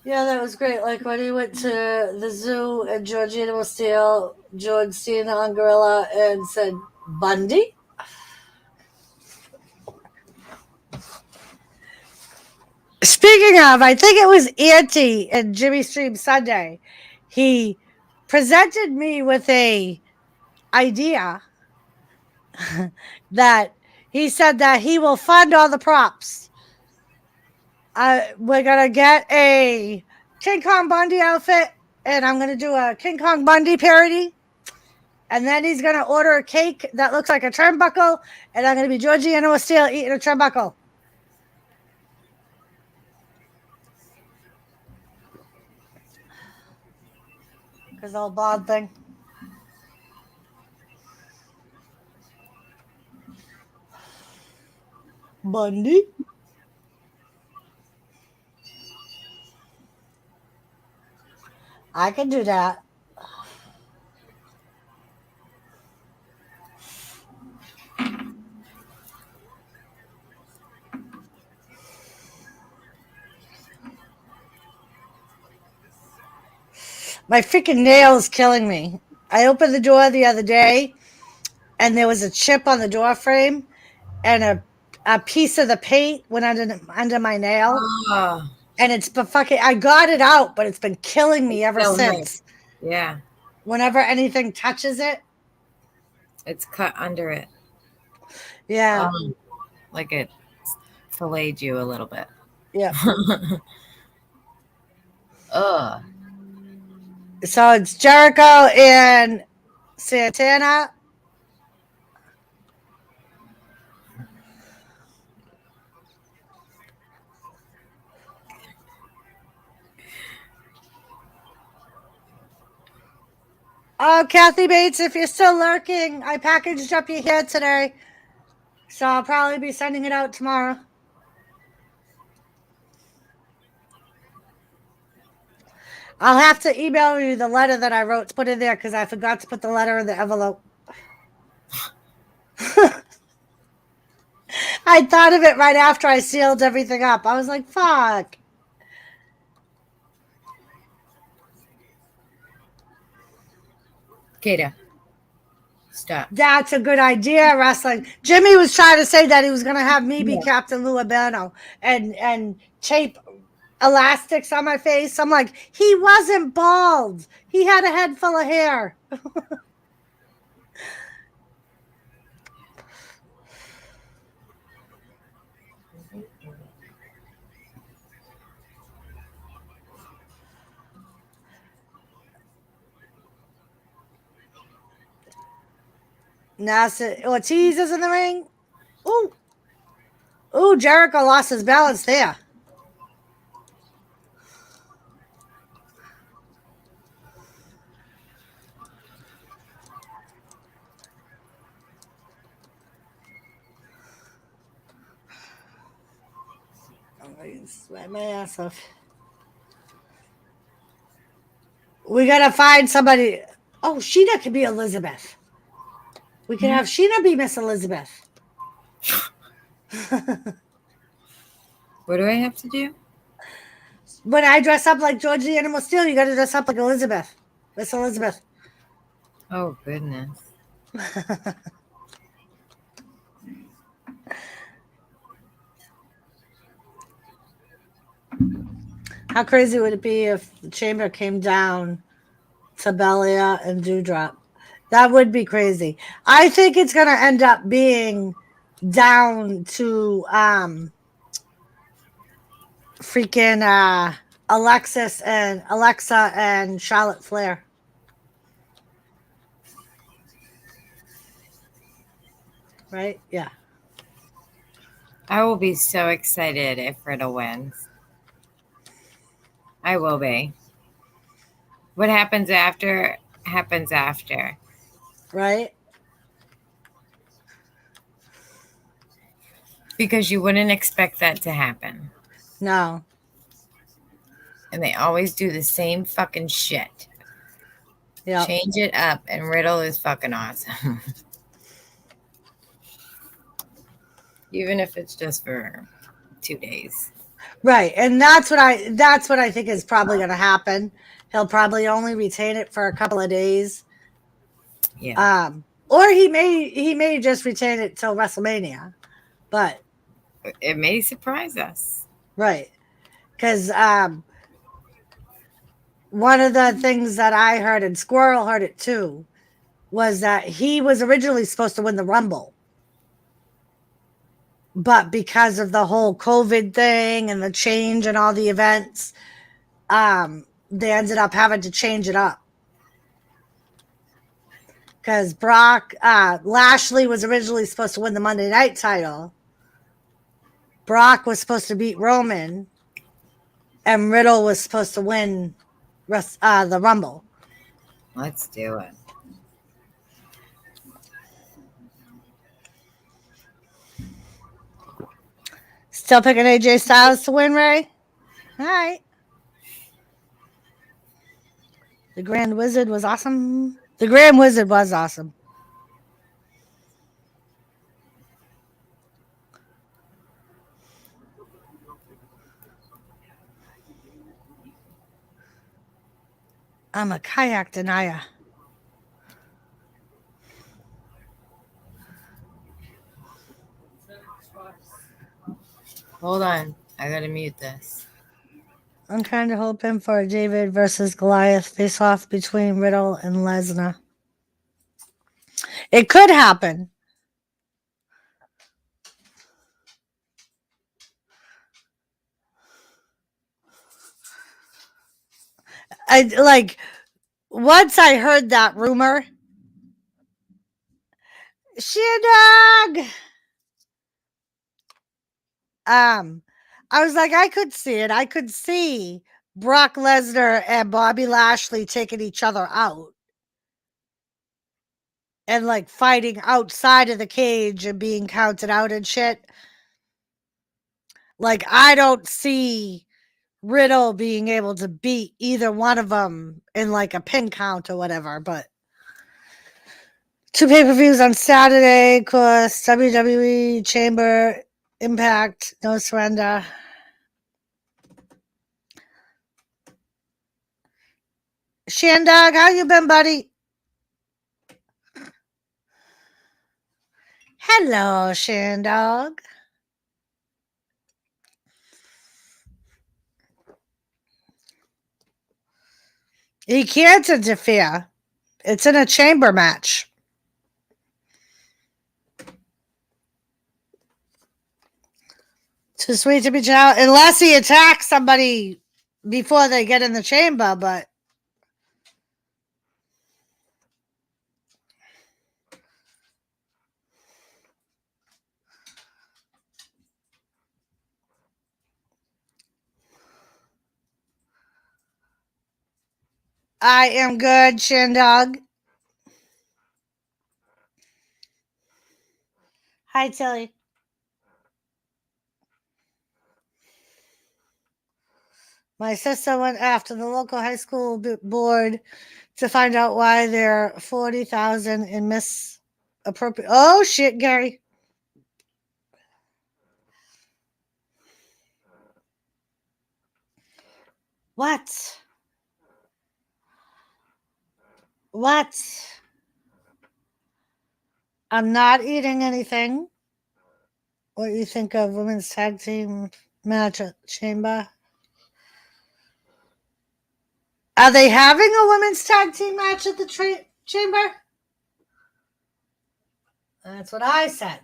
Yeah, that was great. Like when he went to the zoo and Georgina was still George Cena on Gorilla and said, Bundy? Speaking of, I think it was Auntie and Jimmy Stream Sunday. He presented me with a idea that he said that he will fund all the props. We're gonna get a King Kong Bundy outfit, and I'm gonna do a King Kong Bundy parody. And then he's gonna order a cake that looks like a turnbuckle, and I'm gonna be Georgiana Steele eating a turnbuckle. Because the whole blonde thing. Bundy? I can do that. My freaking nail is killing me. I opened the door the other day, and there was a chip on the door frame, and a piece of the paint went under my nail. Oh, And it's been fucking, I got it out, but it's been killing me ever since. Yeah. Whenever anything touches it. It's cut under it. Yeah. Like it filleted you a little bit. Yeah. Ugh. So it's Jericho and Santana. Oh, Kathy Bates, if you're still lurking, I packaged up your hair today. So I'll probably be sending it out tomorrow. I'll have to email you the letter that I wrote to put in there because I forgot to put the letter in the envelope. I thought of it right after I sealed everything up. I was like, fuck. Kata, stop. That's a good idea, wrestling. Jimmy was trying to say that he was going to have me be Yeah. Captain Lou Albano and tape elastics on my face. I'm like, he wasn't bald. He had a head full of hair. NASA Ortiz is in the ring. Ooh. Ooh, Jericho lost his balance there. I'm going to sweat my ass off. We got to find somebody. Oh, Sheena could be Elizabeth. We could have Sheena be Miss Elizabeth. What do I have to do? When I dress up like George the Animal Steel, you got to dress up like Elizabeth. Miss Elizabeth. Oh, goodness. How crazy would it be if the chamber came down to Belia and Dewdrop? That would be crazy. I think it's going to end up being down to freaking Alexa and Charlotte Flair. Right? Yeah. I will be so excited if Riddle wins. I will be. What happens after happens after. Right? Because you wouldn't expect that to happen. No. And they always do the same fucking shit. Yeah. Change it up, and Riddle is fucking awesome. Even if it's just for 2 days. Right. And that's what I think is probably going to happen. He'll probably only retain it for a couple of days. Yeah. Or he may just retain it till WrestleMania. But it may surprise us. Right. Cuz one of the things that I heard, and Squirrel heard it too, was that he was originally supposed to win the Rumble. But because of the whole COVID thing and the change and all the events, they ended up having to change it up. Because Lashley was originally supposed to win the Monday Night title. Brock was supposed to beat Roman. And Riddle was supposed to win the Rumble. Let's do it. Still picking AJ Styles to win, Ray? All right. The Grand Wizard was awesome. The Grand Wizard was awesome. I'm a kayak denier. Hold on. I gotta mute this. I'm kind of hoping for a David versus Goliath face-off between Riddle and Lesnar. It could happen. Once I heard that rumor, Shidog. I was like, I could see it. I could see Brock Lesnar and Bobby Lashley taking each other out and like fighting outside of the cage and being counted out and shit. Like, I don't see Riddle being able to beat either one of them in like a pin count or whatever, but 2 pay-per-views on Saturday, of course, WWE, Chamber, Impact, No Surrender. Shandog, how you been, buddy? Hello, Shandog. He can't interfere. It's in a chamber match. Too sweet to be child, unless he attacks somebody before they get in the chamber, but I am good, Shandog. Hi, Tilly. My sister went after the local high school board to find out why they're 40,000 in misappropriate. Oh shit, Gary. What? What? I'm not eating anything. What do you think of women's tag team match at Chamber? Are they having a women's tag team match at the Chamber? That's what I said.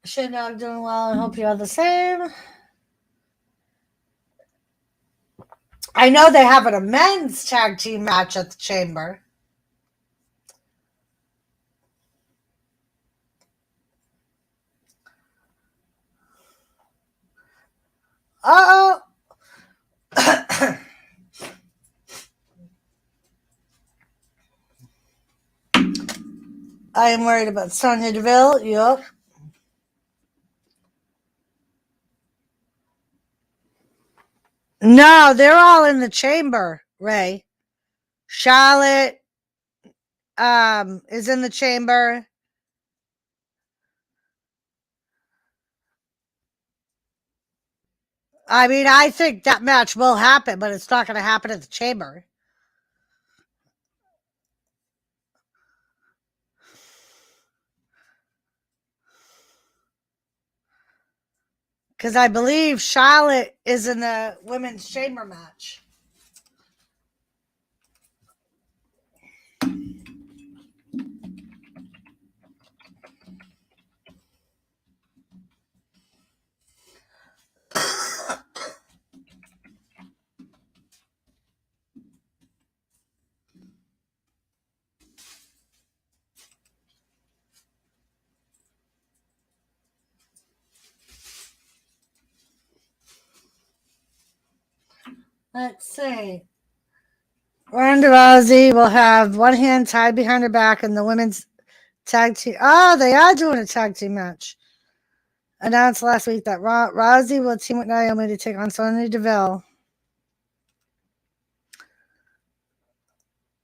Shandog doing well. I hope you are the same. I know they have a men's tag team match at the Chamber. Uh-oh. I am worried about Sonya Deville. Yup. No, they're all in the Chamber, Ray. Charlotte is in the Chamber. I mean, I think that match will happen, but it's not going to happen at the Chamber. Because I believe Charlotte is in the women's Chamber match. Let's see. Ronda Rousey will have one hand tied behind her back in the women's tag team. Oh, they are doing a tag team match. Announced last week that Rousey will team with Naomi to take on Sonya Deville.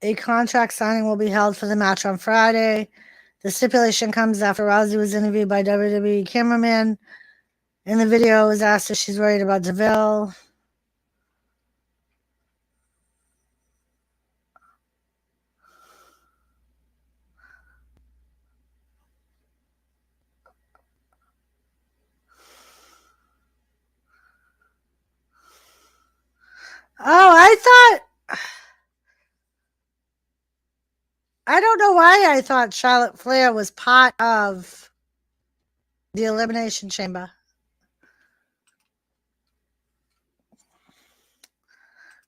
A contract signing will be held for the match on Friday. The stipulation comes after Rousey was interviewed by WWE cameraman. In the video, was asked if she's worried about Deville. Oh, I don't know why I thought Charlotte Flair was part of the Elimination Chamber.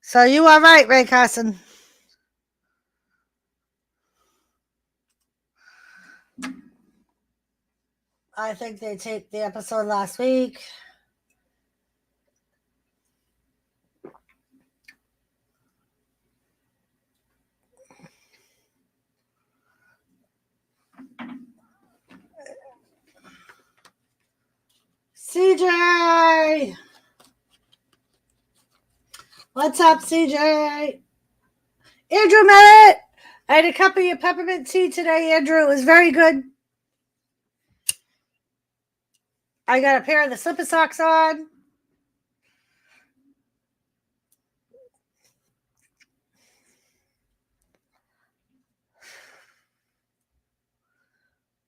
So you are right, Ray Carson. I think they taped the episode last week. CJ! What's up, CJ? Andrew Merritt! I had a cup of your peppermint tea today, Andrew. It was very good. I got a pair of the slipper socks on.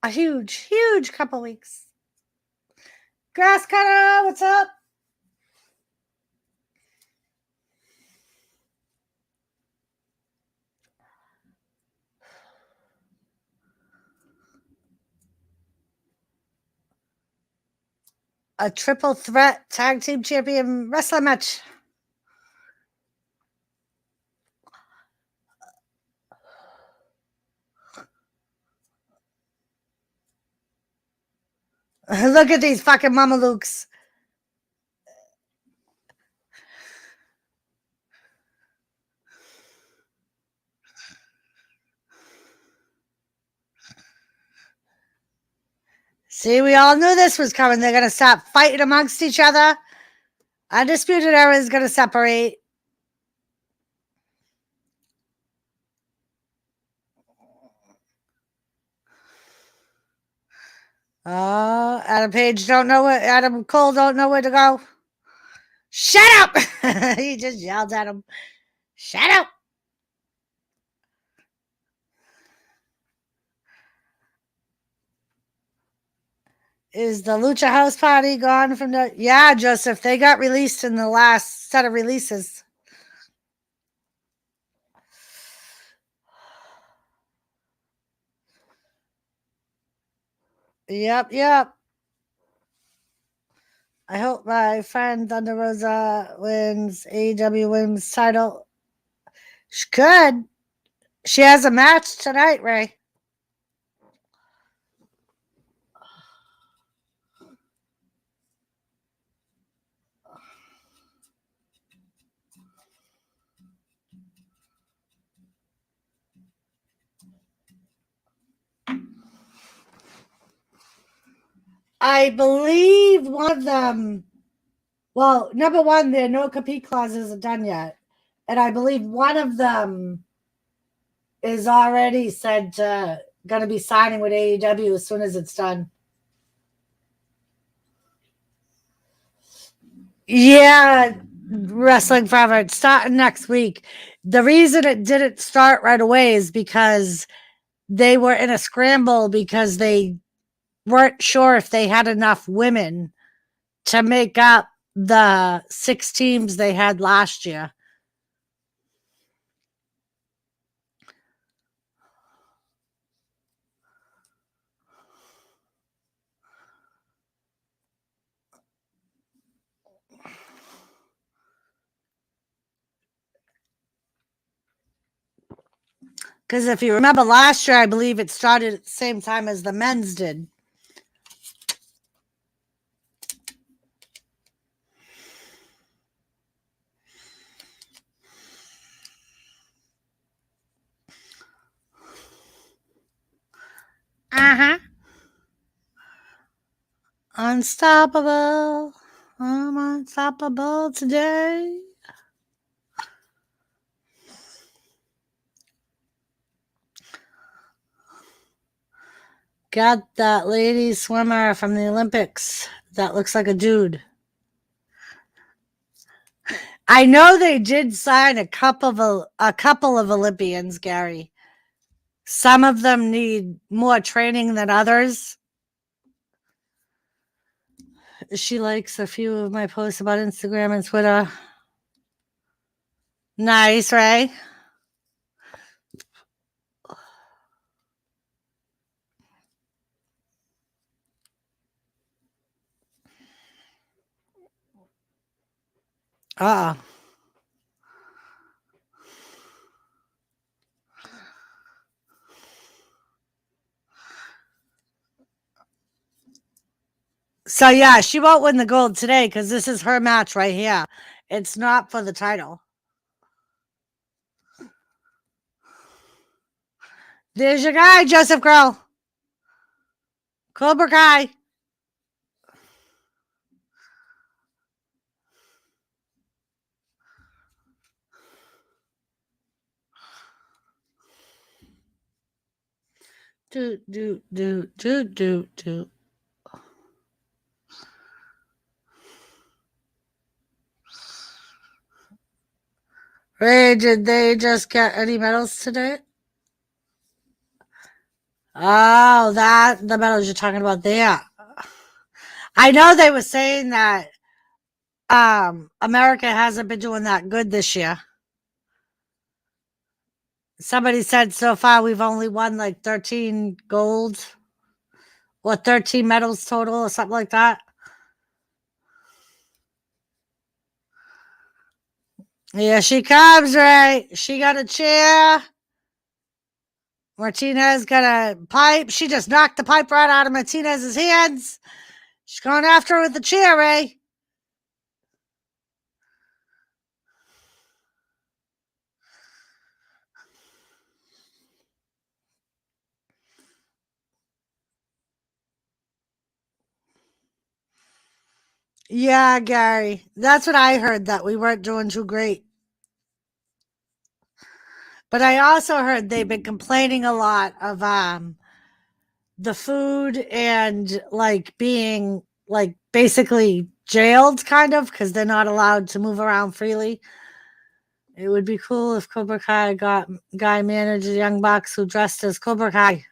a huge couple weeks. Grass cutter, what's up? A triple threat tag team champion wrestling match. Look at these fucking mamalukes. See, we all knew this was coming. They're going to stop fighting amongst each other. Undisputed Era is going to separate. Adam Page Adam Cole don't know where to go. Shut up! He just yelled at him. Shut up! Is the Lucha House Party gone from the... Yeah, Joseph, they got released in the last set of releases. Yep. I hope my friend Thunder Rosa wins AEW Women's title. She could. She has a match tonight, Ray. I believe one of them... Well, number one, their no compete clauses are done yet. And I believe one of them is already said to going to be signing with AEW as soon as it's done. Yeah, Wrestling Forever. It's starting next week. The reason it didn't start right away is because they were in a scramble because they weren't sure if they had enough women to make up the 6 teams they had last year. Because if you remember last year, I believe it started at the same time as the men's did. Unstoppable. I'm unstoppable today. Got that lady swimmer from the Olympics that looks like a dude. I know they did sign a couple of Olympians, Gary. Some of them need more training than others. She likes a few of my posts about Instagram and Twitter. Nice, right? So yeah, she won't win the gold today because this is her match right here. It's not for the title. There's your guy, Joseph Girl. Cobra Kai. Do. Ray, did they just get any medals today? Oh, that the medals you're talking about there. I know they were saying that America hasn't been doing that good this year. Somebody said so far we've only won like 13 gold or 13 medals total or something like that. Here she comes, Ray. She got a chair. Martinez got a pipe. She just knocked the pipe right out of Martinez's hands. She's going after her with the chair, Ray. Yeah, Gary. That's what I heard, that we weren't doing too great. But I also heard they've been complaining a lot of the food and like being like basically jailed kind of because they're not allowed to move around freely. It would be cool if Cobra Kai guy managed a young bucks who dressed as Cobra Kai.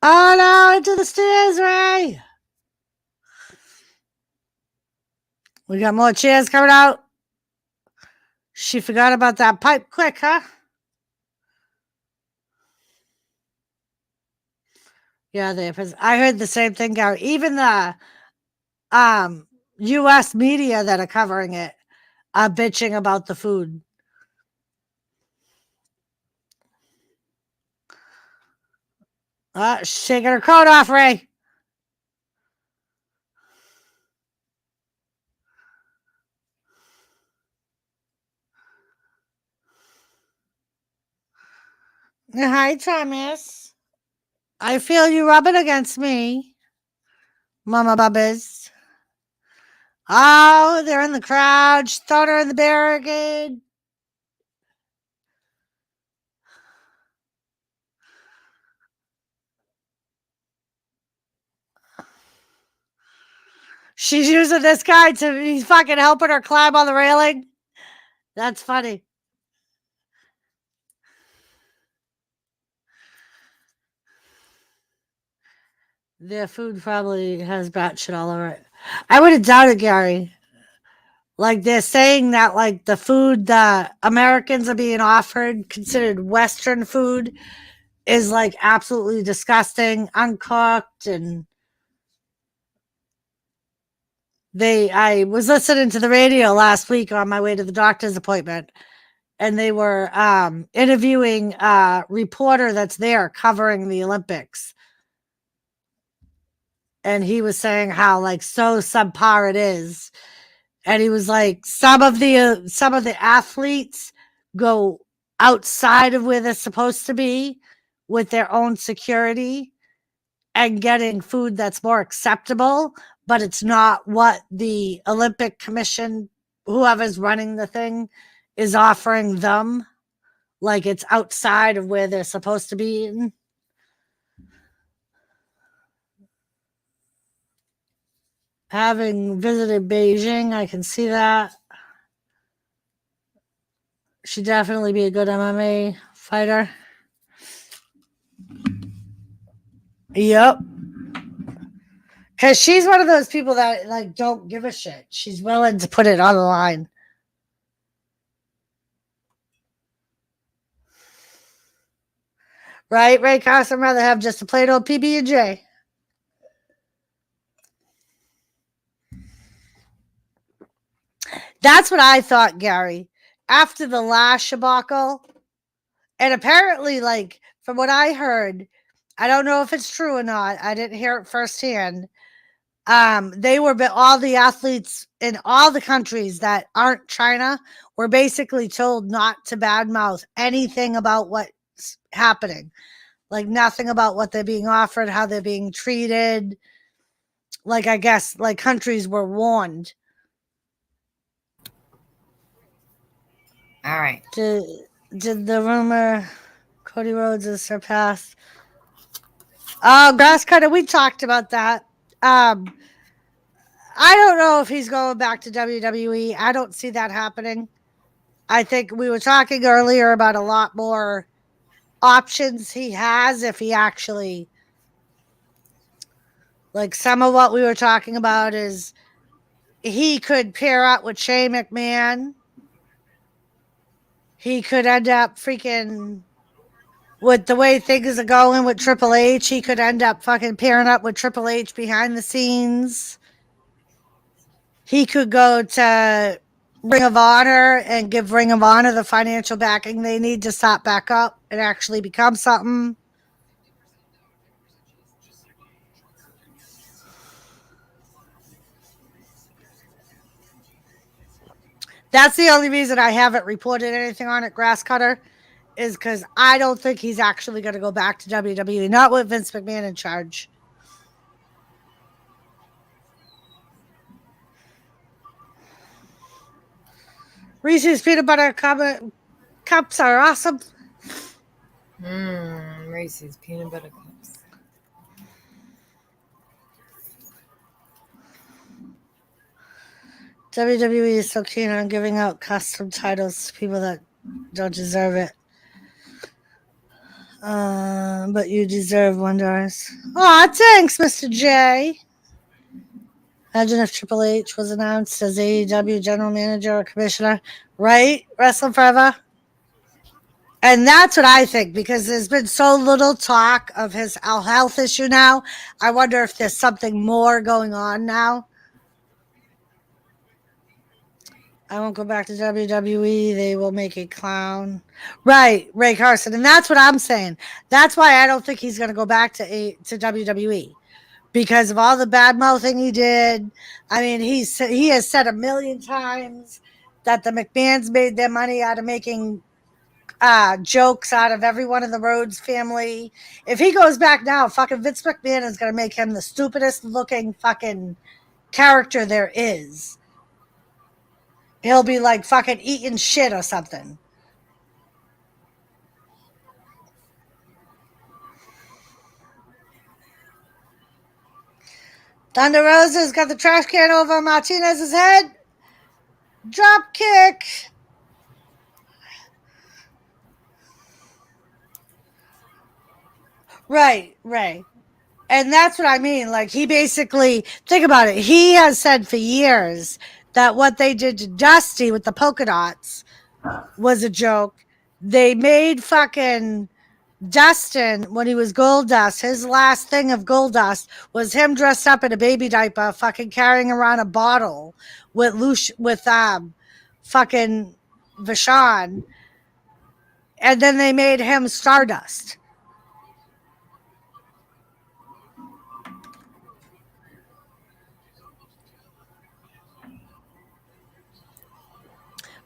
Oh no, into the stairs, Ray. We got more chairs coming out. She forgot about that pipe quick, huh? Yeah, I heard the same thing, Gary. Even the US media that are covering it are bitching about the food. She's taking her coat off, Ray. Hi, Thomas. I feel you rubbing against me, Mama Bubbas. Oh, they're in the crowd. She thrown her in the barricade. She's using this guy to be fucking helping her climb on the railing. That's funny. Their food probably has bat shit all over it. I would have doubted, Gary. Like they're saying that like the food that Americans are being offered, considered Western food, is like absolutely disgusting, uncooked, and I was listening to the radio last week on my way to the doctor's appointment, and they were interviewing a reporter that's there covering the Olympics. And he was saying how like so subpar it is. And he was like, some of the athletes go outside of where they're supposed to be with their own security and getting food that's more acceptable, but it's not what the Olympic Commission, whoever's running the thing, is offering them. Like it's outside of where they're supposed to be eating. Having visited Beijing, I can see that. She'd definitely be a good MMA fighter. Yep. Because she's one of those people that like don't give a shit. She's willing to put it on the line. Right, Ray Carson? I'd rather have just a plain old PB&J. That's what I thought, Gary. After the last debacle, and apparently, like, from what I heard, I don't know if it's true or not. I didn't hear it firsthand. They were all the athletes in all the countries that aren't China were basically told not to badmouth anything about what's happening. Like nothing about what they're being offered, how they're being treated. Like I guess like countries were warned. All right. Did the rumor Cody Rhodes has surpassed? Oh, grass cutter. We talked about that. I don't know if he's going back to WWE. I don't see that happening. I think we were talking earlier about a lot more options he has if he actually, like, some of what we were talking about is he could pair up with Shane McMahon. He could end up freaking, with the way things are going with Triple H, he could end up fucking pairing up with Triple H behind the scenes. He could go to Ring of Honor and give Ring of Honor the financial backing they need to start back up and actually become something. That's the only reason I haven't reported anything on it, Grass Cutter, is because I don't think he's actually going to go back to WWE, not with Vince McMahon in charge. Reese's peanut butter cups are awesome. Reese's peanut butter cups. WWE is so keen on giving out custom titles to people that don't deserve it. But you deserve one, Doris. Aw, thanks, Mr. J. Imagine if Triple H was announced as AEW general manager or commissioner, right? Wrestling Forever. And that's what I think, because there's been so little talk of his health issue now. I wonder if there's something more going on now. I won't go back to WWE. They will make a clown. Right, Ray Carson. And that's what I'm saying. That's why I don't think he's going to go back to WWE. Because of all the bad mouthing he did. I mean, he has said a million times that the McMahons made their money out of making jokes out of everyone in the Rhodes family. If he goes back now, fucking Vince McMahon is going to make him the stupidest looking fucking character there is. He'll be like fucking eating shit or something. Thunder Rosa's got the trash can over Martinez's head. Drop kick. Right. And that's what I mean. Like, he basically, think about it. He has said for years that what they did to Dusty with the polka dots was a joke. They made fucking Dustin, when he was Goldust, his last thing of Goldust was him dressed up in a baby diaper, fucking carrying around a bottle with fucking Vashon. And then they made him Stardust.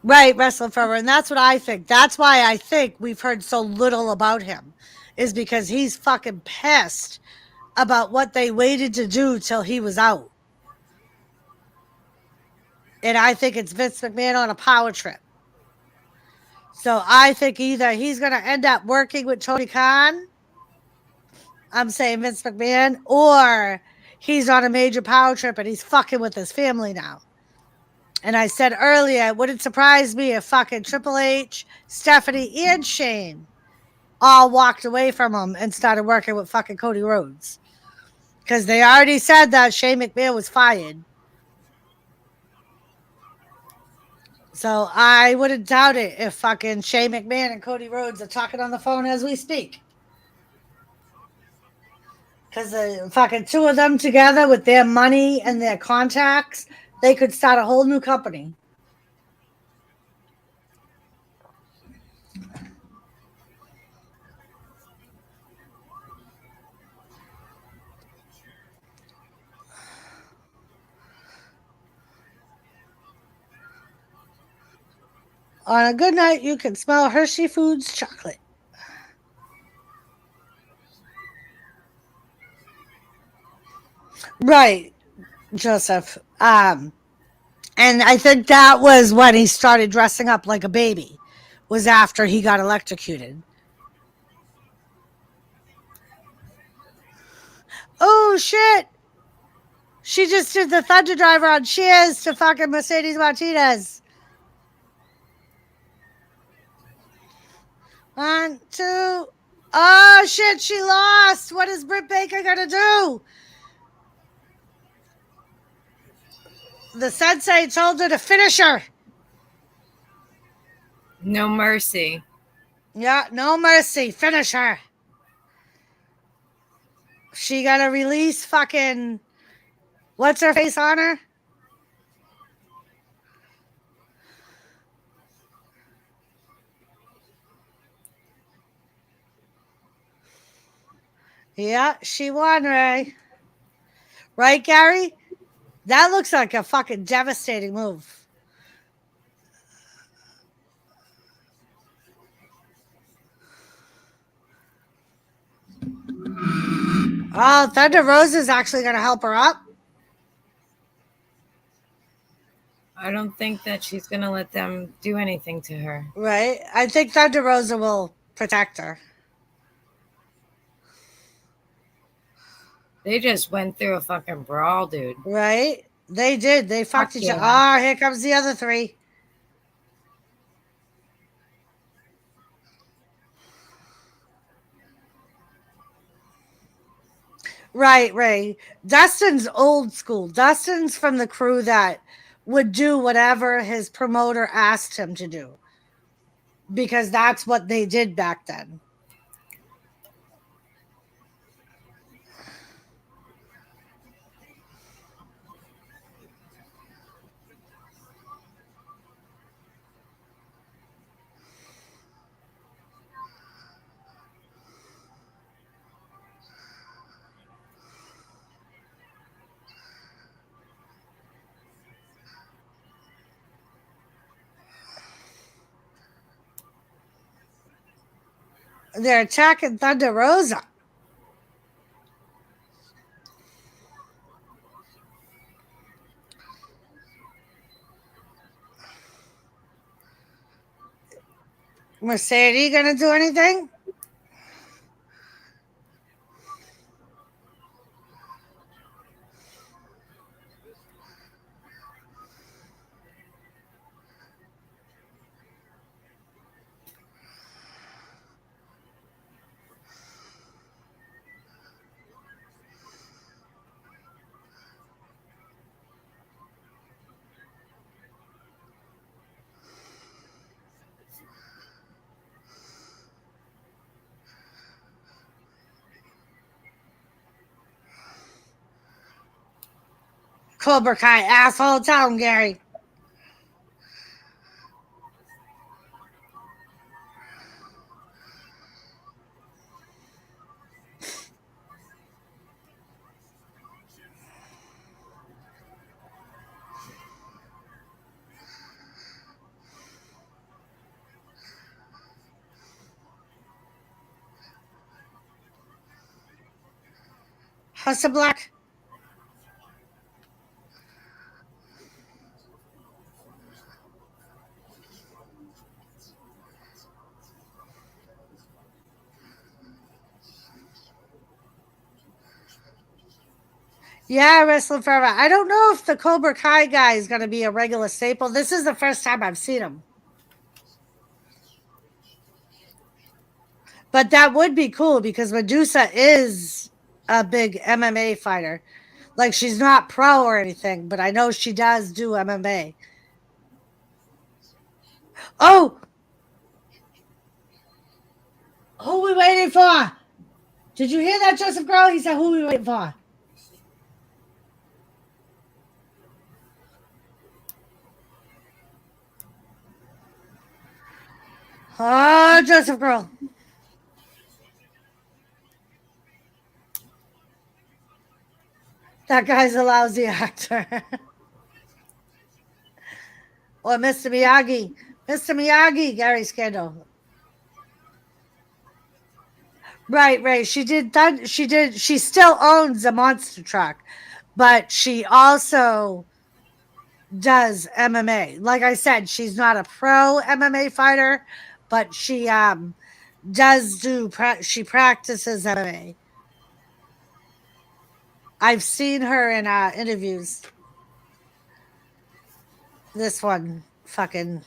Right, Wrestling Forever. And that's what I think. That's why I think we've heard so little about him, is because he's fucking pissed about what they waited to do till he was out. And I think it's Vince McMahon on a power trip. So I think either he's going to end up working with Tony Khan, I'm saying Vince McMahon, or he's on a major power trip and he's fucking with his family now. And I said earlier, it wouldn't surprise me if fucking Triple H, Stephanie, and Shane all walked away from him and started working with fucking Cody Rhodes. Because they already said that Shane McMahon was fired. So I wouldn't doubt it if fucking Shane McMahon and Cody Rhodes are talking on the phone as we speak. Because the fucking two of them together with their money and their contacts, they could start a whole new company. On a good night, you can smell Hershey Foods chocolate. Right, Joseph. And I think that was when he started dressing up like a baby, was after he got electrocuted. Oh, shit. She just did the Thunder Driver on Cheers to fucking Mercedes Martinez. 1, 2. Oh shit, she lost. What is Britt Baker gonna do? The sensei told her to finish her. No mercy. Yeah, no mercy. Finish her. She gotta release fucking. What's her face on her? Yeah, she won, Ray. Right, Gary? That looks like a fucking devastating move. Oh, Thunder Rose is actually going to help her up. I don't think that she's going to let them do anything to her. Right? I think Thunder Rosa will protect her. They just went through a fucking brawl, dude. Right? They did. They fucked each other. Yeah. Oh, here comes the other three. Right, Ray. Dustin's old school. Dustin's from the crew that would do whatever his promoter asked him to do. Because that's what they did back then. They're attacking Thunder Rosa. Mercedes gonna do anything? Cobra Kai asshole, tell him, Gary. Hustle Black. Yeah, Wrestling Forever. I don't know if the Cobra Kai guy is going to be a regular staple. This is the first time I've seen him. But that would be cool because Medusa is a big MMA fighter. Like, she's not pro or anything, but I know she does do MMA. Oh! Who we waiting for? Did you hear that, Joseph Girl? He said, who we waiting for? Oh, Joseph Girl. That guy's a lousy actor. Or Mr. Miyagi. Mr. Miyagi, Gary Scandal. Right. She still owns a monster truck, but she also does MMA. Like I said, she's not a pro MMA fighter, but she she practices MMA. I've seen her in interviews. This one fucking.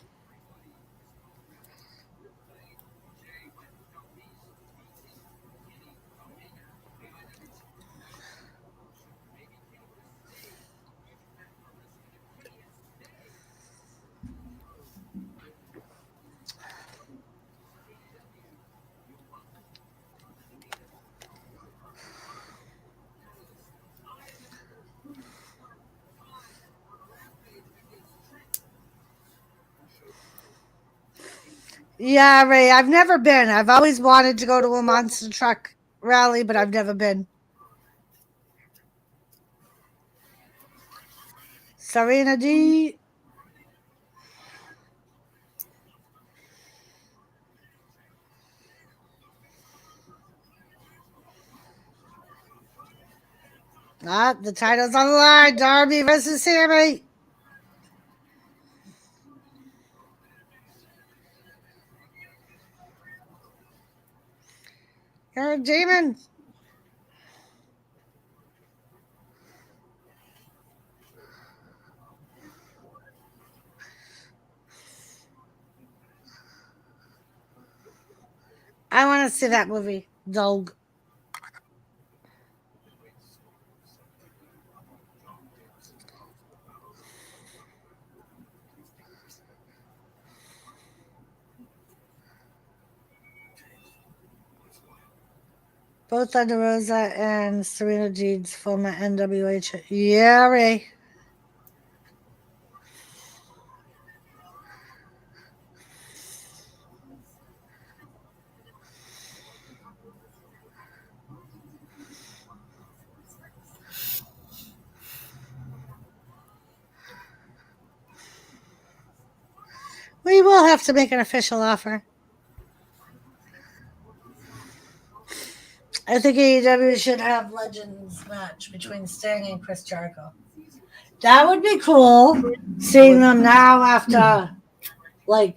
Yeah, Ray, I've never been. I've always wanted to go to a monster truck rally, but I've never been. Serena D. The title's on the line. Darby versus Sammy. Eric Demon. I want to see that movie. Dog. Both Thunder Rosa and Serena Deeb's former NWA. Yeah, Ray. We will have to make an official offer. I think AEW should have Legends match between Sting and Chris Jericho. That would be cool. Seeing them now after, like,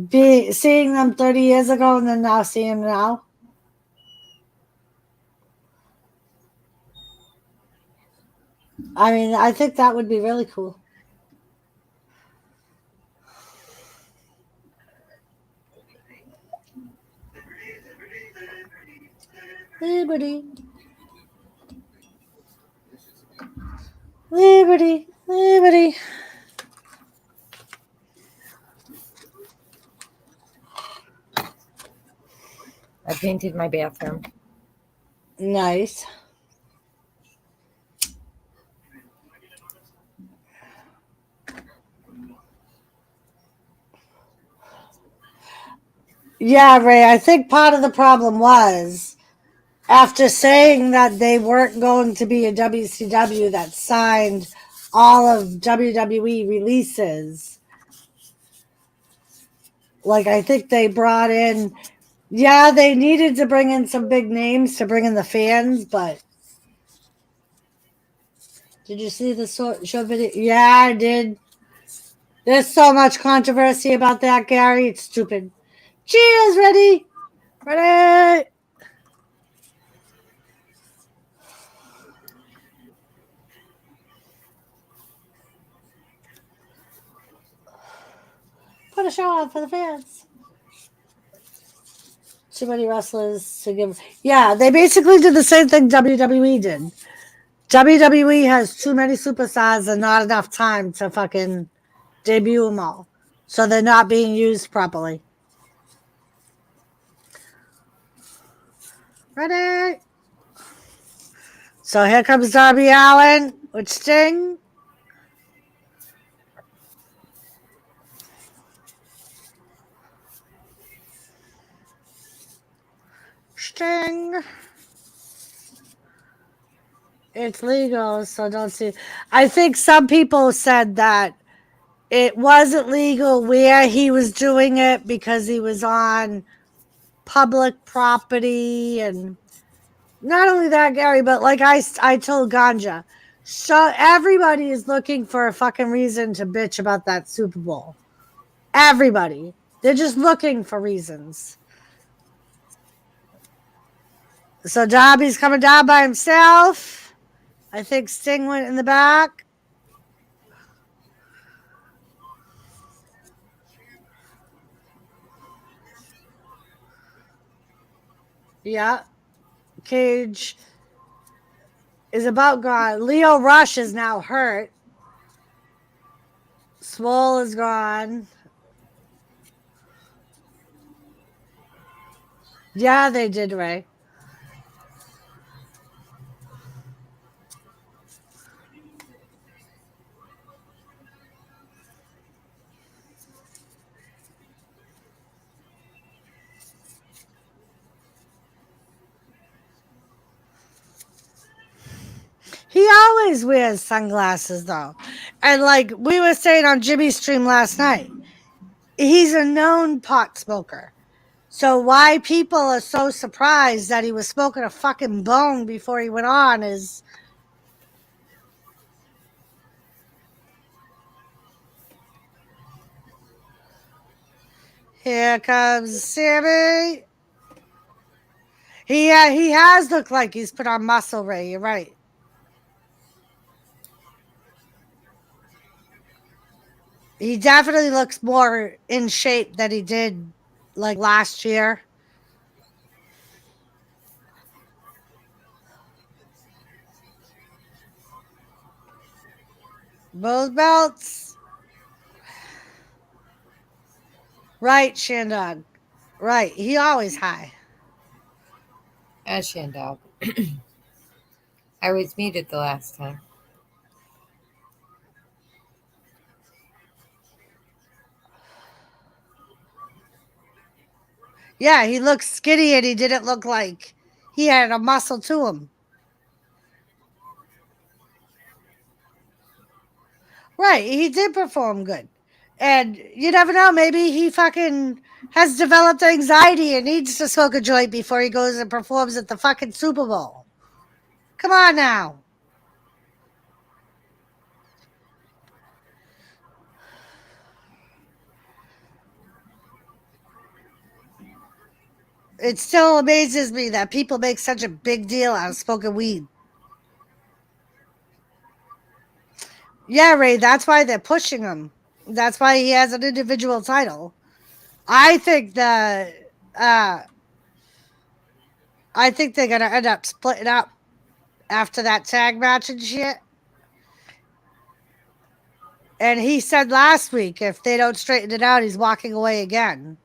seeing them 30 years ago and then now seeing them now. I mean, I think that would be really cool. Liberty. Liberty. Liberty. I painted my bathroom. Nice. Yeah, Ray, I think part of the problem was after saying that they weren't going to be a WCW that signed all of WWE releases. Like, I think they brought in, yeah, they needed to bring in some big names to bring in the fans, but did you see the show video? Yeah, I did. There's so much controversy about that, Gary. It's stupid. Cheers, ready? Ready? Put a show on for the fans. Too many wrestlers to give. Yeah, they basically did the same thing WWE did. WWE has too many superstars and not enough time to fucking debut them all. So they're not being used properly. Ready? So here comes Darby Allin with Sting. Sting. It's legal, so don't see. I think some people said that it wasn't legal where he was doing it because he was on public property. And not only that, Gary, but like I told Ganja, so everybody is looking for a fucking reason to bitch about that Super Bowl. Everybody. They're just looking for reasons. So Dobby's coming down by himself. I think Sting went in the back. Yeah. Cage is about gone. Leo Rush is now hurt. Swole is gone. Yeah, they did, Ray. He always wears sunglasses, though. And like we were saying on Jimmy's stream last night, he's a known pot smoker. So why people are so surprised that he was smoking a fucking bone before he went on is... Here comes Sammy. He has looked like he's put on muscle, Ray. You're right. He definitely looks more in shape than he did like last year. Both belts. Right, Shandog. Right. He always high. Shandog. I was muted the last time. Yeah, he looks skinny and he didn't look like he had a muscle to him. Right, he did perform good. And you never know, maybe he fucking has developed anxiety and needs to smoke a joint before he goes and performs at the fucking Super Bowl. Come on now. It still amazes me that people make such a big deal out of smoking weed. Yeah, Ray, that's why they're pushing him. That's why he has an individual title. I think that I think they're gonna end up splitting up after that tag match and shit. And he said last week if they don't straighten it out, he's walking away again.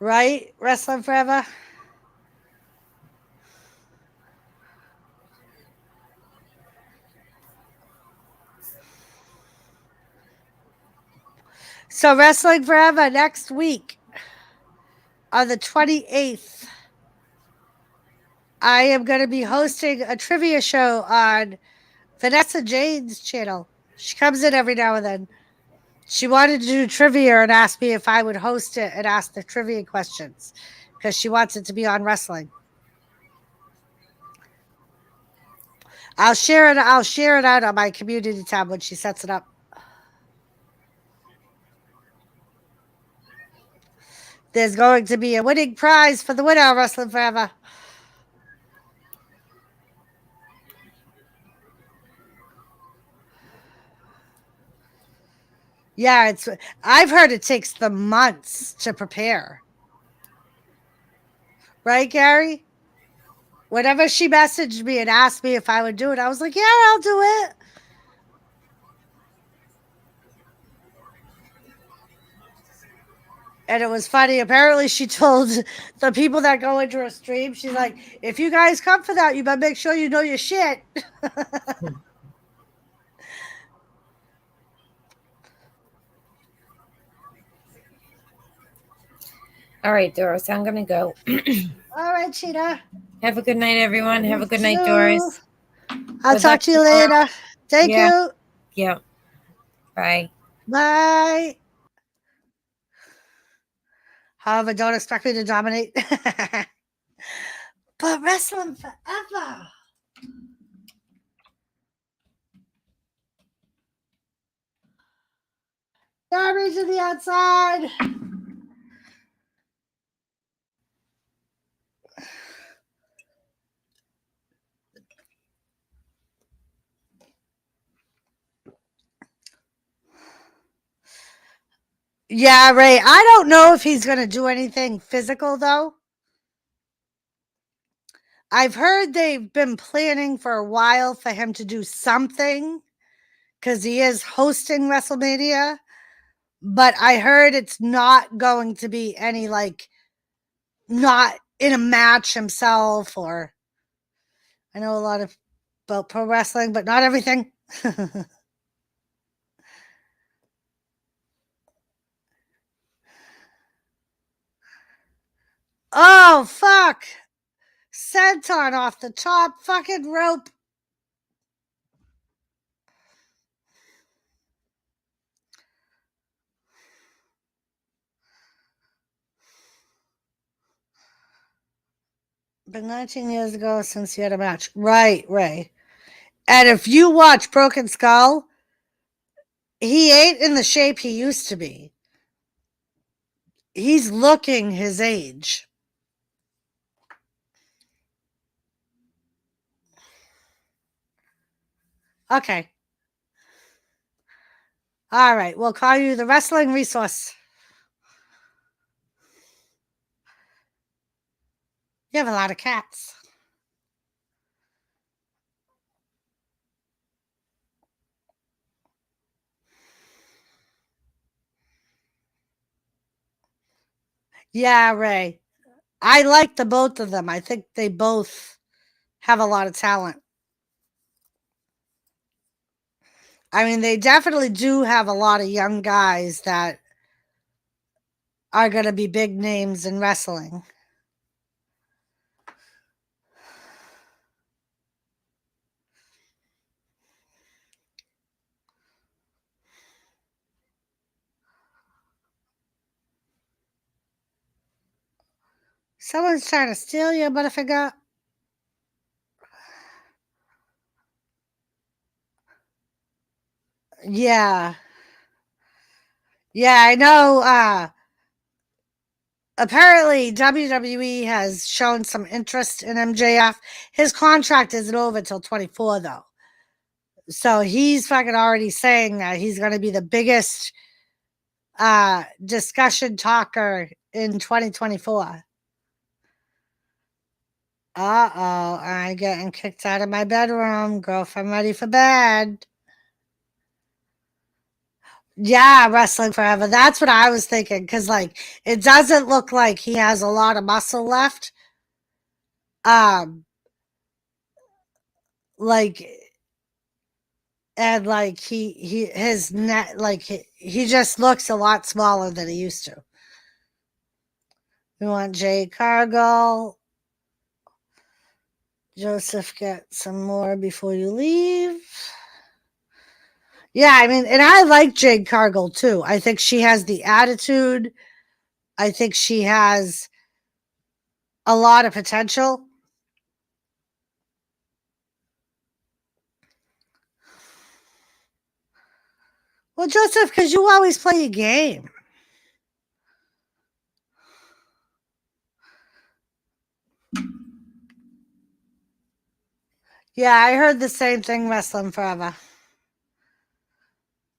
Right? Wrestling Forever? So Wrestling Forever next week on the 28th. I am going to be hosting a trivia show on Vanessa Jane's channel. She comes in every now and then. She wanted to do trivia and asked me if I would host it and ask the trivia questions because she wants it to be on wrestling. I'll share it out on my community tab when she sets it up. There's going to be a winning prize for the winner of Wrestling Forever. Yeah, I've heard it takes them months to prepare. Right, Gary? Whenever she messaged me and asked me if I would do it, I was like, yeah, I'll do it. And it was funny. Apparently, she told the people that go into her stream, she's like, if you guys come for that, you better make sure you know your shit. All right, Doris, I'm going to go. All right, Cheetah. Have a good night, everyone. Have a good night, Doris. I'll talk to you later. Thank you. Yeah. Bye. Bye. However, don't expect me to dominate. But wrestling forever. Garbage to the outside. Yeah, Ray. I don't know if he's going to do anything physical, though. I've heard they've been planning for a while for him to do something because he is hosting WrestleMania. But I heard it's not going to be any, like, not in a match himself, or I know a lot about pro wrestling, but not everything. Oh, fuck. Senton off the top fucking rope. Been 19 years ago since he had a match. Right, Ray. And if you watch Broken Skull, he ain't in the shape he used to be. He's looking his age. Okay. All right. We'll call you the wrestling resource. You have a lot of cats. Yeah, Ray. I like the both of them. I think they both have a lot of talent. I mean, they definitely do have a lot of young guys that are going to be big names in wrestling. Someone's trying to steal your Butterfinger. Yeah. Yeah, I know. Apparently, WWE has shown some interest in MJF. His contract isn't over till 24, though. So he's fucking already saying that he's going to be the biggest discussion talker in 2024. Uh-oh, I'm getting kicked out of my bedroom. Girlfriend ready for bed. Yeah, wrestling forever. That's what I was thinking. Because, like, it doesn't look like he has a lot of muscle left. Like, and like his neck, like he just looks a lot smaller than he used to. We want Jay Cargill. Joseph, get some more before you leave. Yeah, I mean, and I like Jade Cargill too. I think she has the attitude. I think she has a lot of potential. Well, Joseph, because you always play a game. Yeah, I heard the same thing, wrestling forever.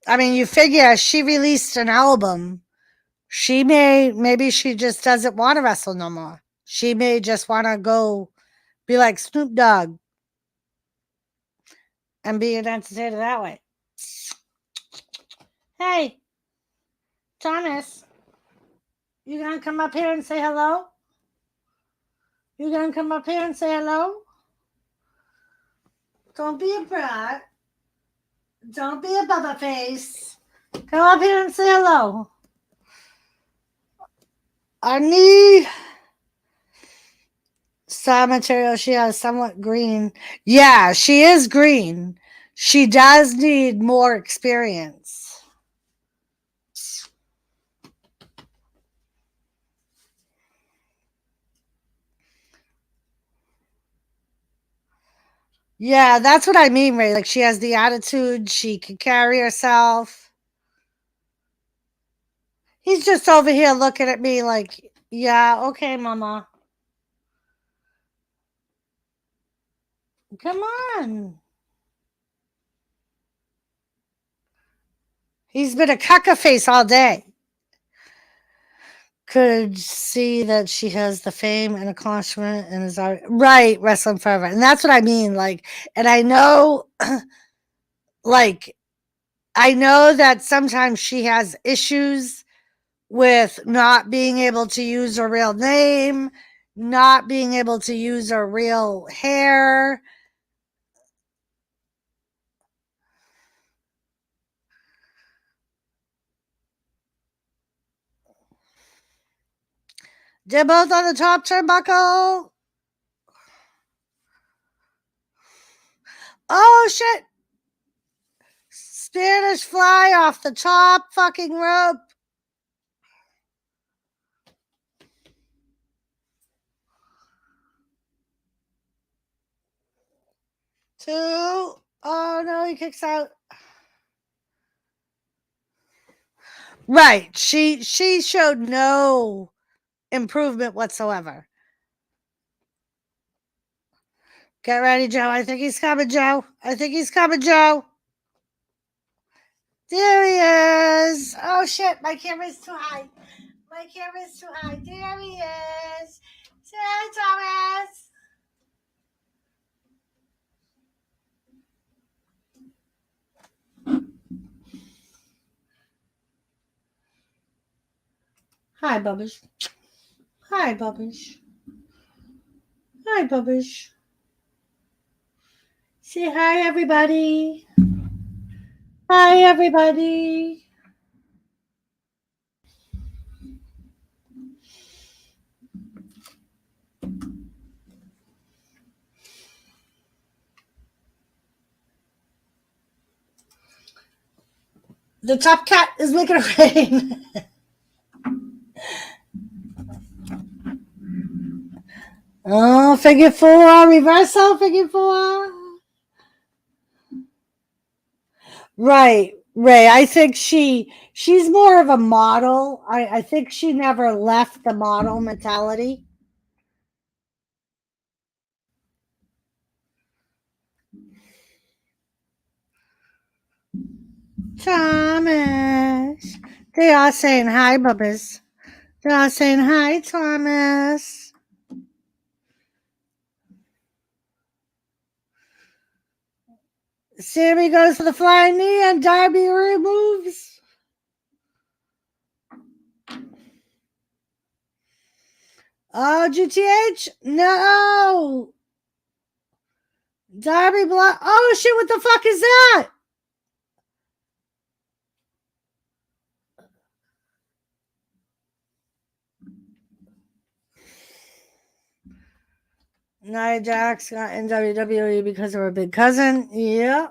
I mean, you figure she released an album. Maybe she just doesn't want to wrestle no more. She may just want to go be like Snoop Dogg and be an entertainer that way. Hey, Thomas, you gonna come up here and say hello? You gonna come up here and say hello? Don't be a brat. Don't be a bubba face. Come up here and say hello. I need some material. She has somewhat green. Yeah, she is green. She does need more experience. Yeah, that's what I mean, Ray. Like she has the attitude, she can carry herself. He's just over here looking at me like, yeah, okay, mama. Come on. He's been a caca face all day. Could see that she has the fame and accomplishment and is already, right, wrestling forever. And that's what I mean. Like, and I know, like, I know that sometimes she has issues with not being able to use her real name, not being able to use her real hair. They're both on the top turnbuckle. Oh shit! Spanish fly off the top fucking rope. Two. Oh no, he kicks out. Right. She showed no improvement whatsoever. Get ready, Joe. I think he's coming, Joe. I think he's coming, Joe. There he is. Oh shit, my camera's too high. My camera's too high. There he is. Say hi, Thomas. Hi, Bubbish. Hi, Bubbish. Hi, Bubbish. Say hi, everybody. Hi, everybody. The top cat is making it rain. Oh, figure four, reversal, figure four. Right, Ray. I think she's more of a model. I think she never left the model mentality. Thomas. They are saying hi, Bubba's. They are saying hi, Thomas. Sammy goes for the flying knee and Darby removes. Oh, GTH? No. Darby block. Oh, shit, what the fuck is that? Nia Jax got in WWE because of her big cousin. Yeah.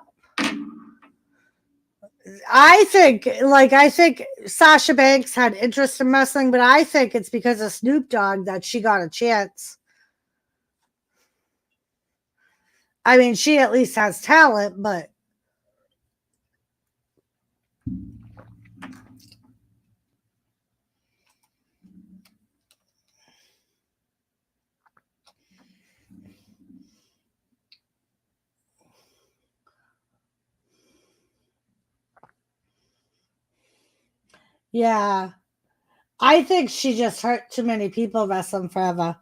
I think Sasha Banks had interest in wrestling, but I think it's because of Snoop Dogg that she got a chance. I mean, she at least has talent, but yeah. I think she just hurt too many people wrestling forever.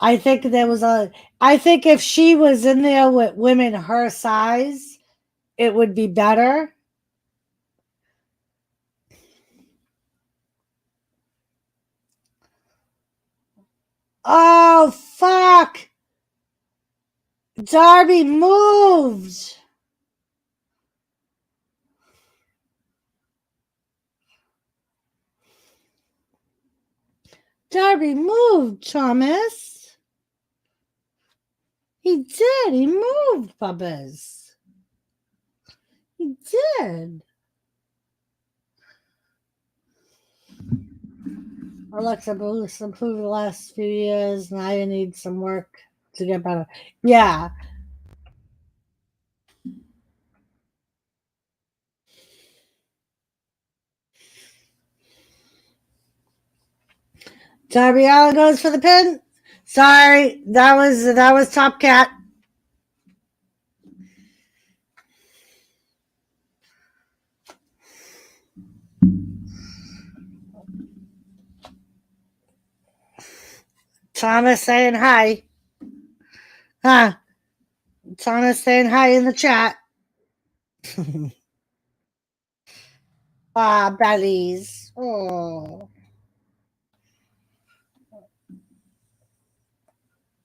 I think there was a. I think if she was in there with women her size, it would be better. Oh, fuck. Darby moved. Darby moved, Thomas. He did. He moved, Bubbas. He did. Alexa Boost improved the last few years. Now you need some work to get better. Yeah. Darby Allin goes for the pin. Sorry, that was Top Cat. Thomas saying hi. Huh. Thomas saying hi in the chat. Ah, bellies. Oh.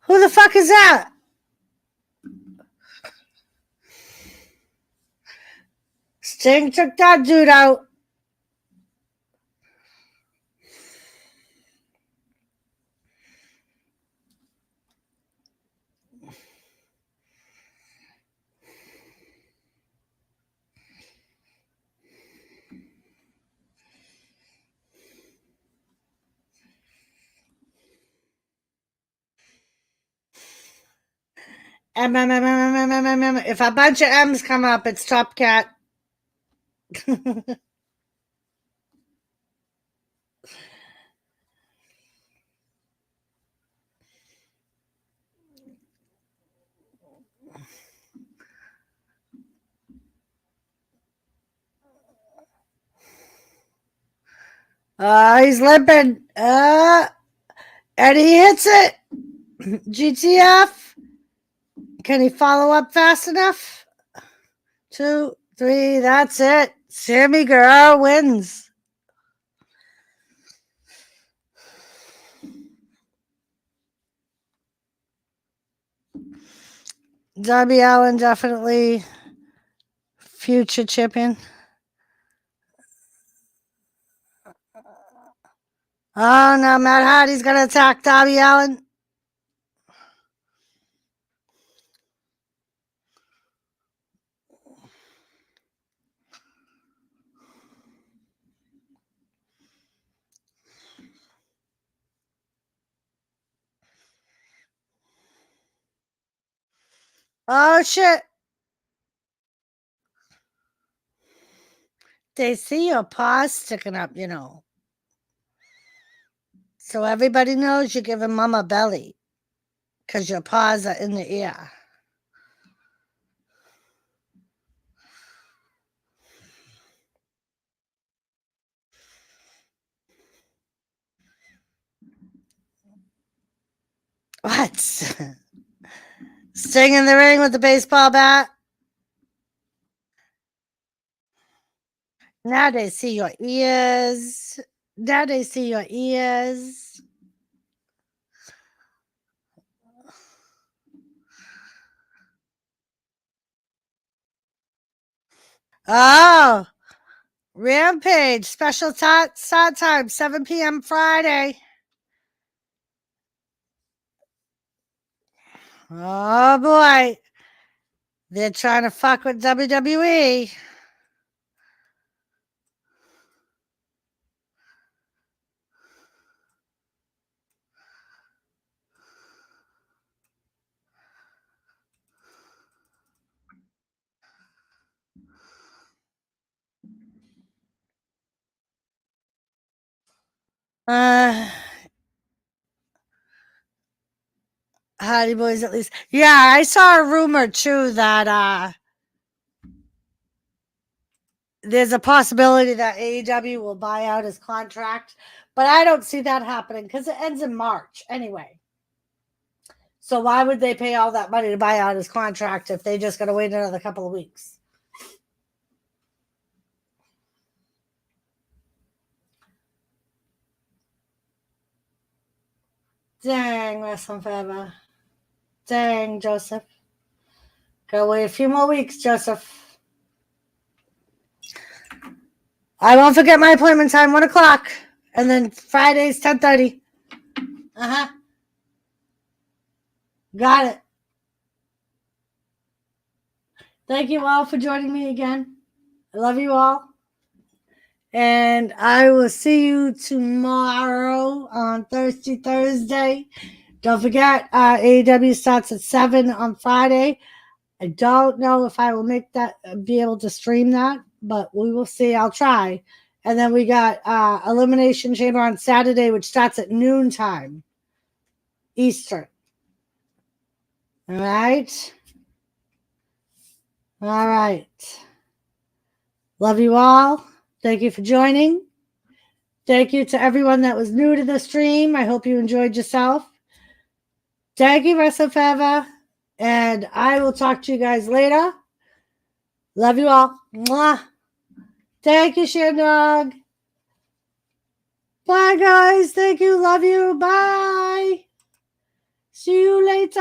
Who the fuck is that? Sting took that dude out. If a bunch of M's come up, it's Top Cat. He's limping. And he hits it. GTF. Can he follow up fast enough? 2, 3, that's it. Sammy Guerrero wins. Darby Allin definitely future champion. Oh no, Matt Hardy's gonna attack Darby Allin. Oh shit. They see your paws sticking up, you know. So everybody knows you're giving mama belly. Because your paws are in the air. What? Sting in the ring with the baseball bat. Now they see your ears. Now they see your ears. Oh, Rampage. Special start time, 7 p.m. Friday. Oh, boy. They're trying to fuck with WWE. Hardy Boys, at least. Yeah, I saw a rumor, too, that there's a possibility that AEW will buy out his contract, but I don't see that happening because it ends in March anyway. So why would they pay all that money to buy out his contract if they just got to wait another couple of weeks? Dang, Wrestling Forever. Dang, Joseph. Gotta wait a few more weeks, Joseph. I won't forget my appointment time, 1 o'clock. And then Fridays, 10:30. Uh-huh. Got it. Thank you all for joining me again. I love you all. And I will see you tomorrow on Thursday. Don't forget, AEW starts at 7 on Friday. I don't know if I will be able to stream that, but we will see. I'll try. And then we got Elimination Chamber on Saturday, which starts at noontime Eastern. All right. All right. Love you all. Thank you for joining. Thank you to everyone that was new to the stream. I hope you enjoyed yourself. Thank you, Wrestle Forever. And I will talk to you guys later. Love you all. Mwah. Thank you, Shandog. Bye, guys. Thank you. Love you. Bye. See you later.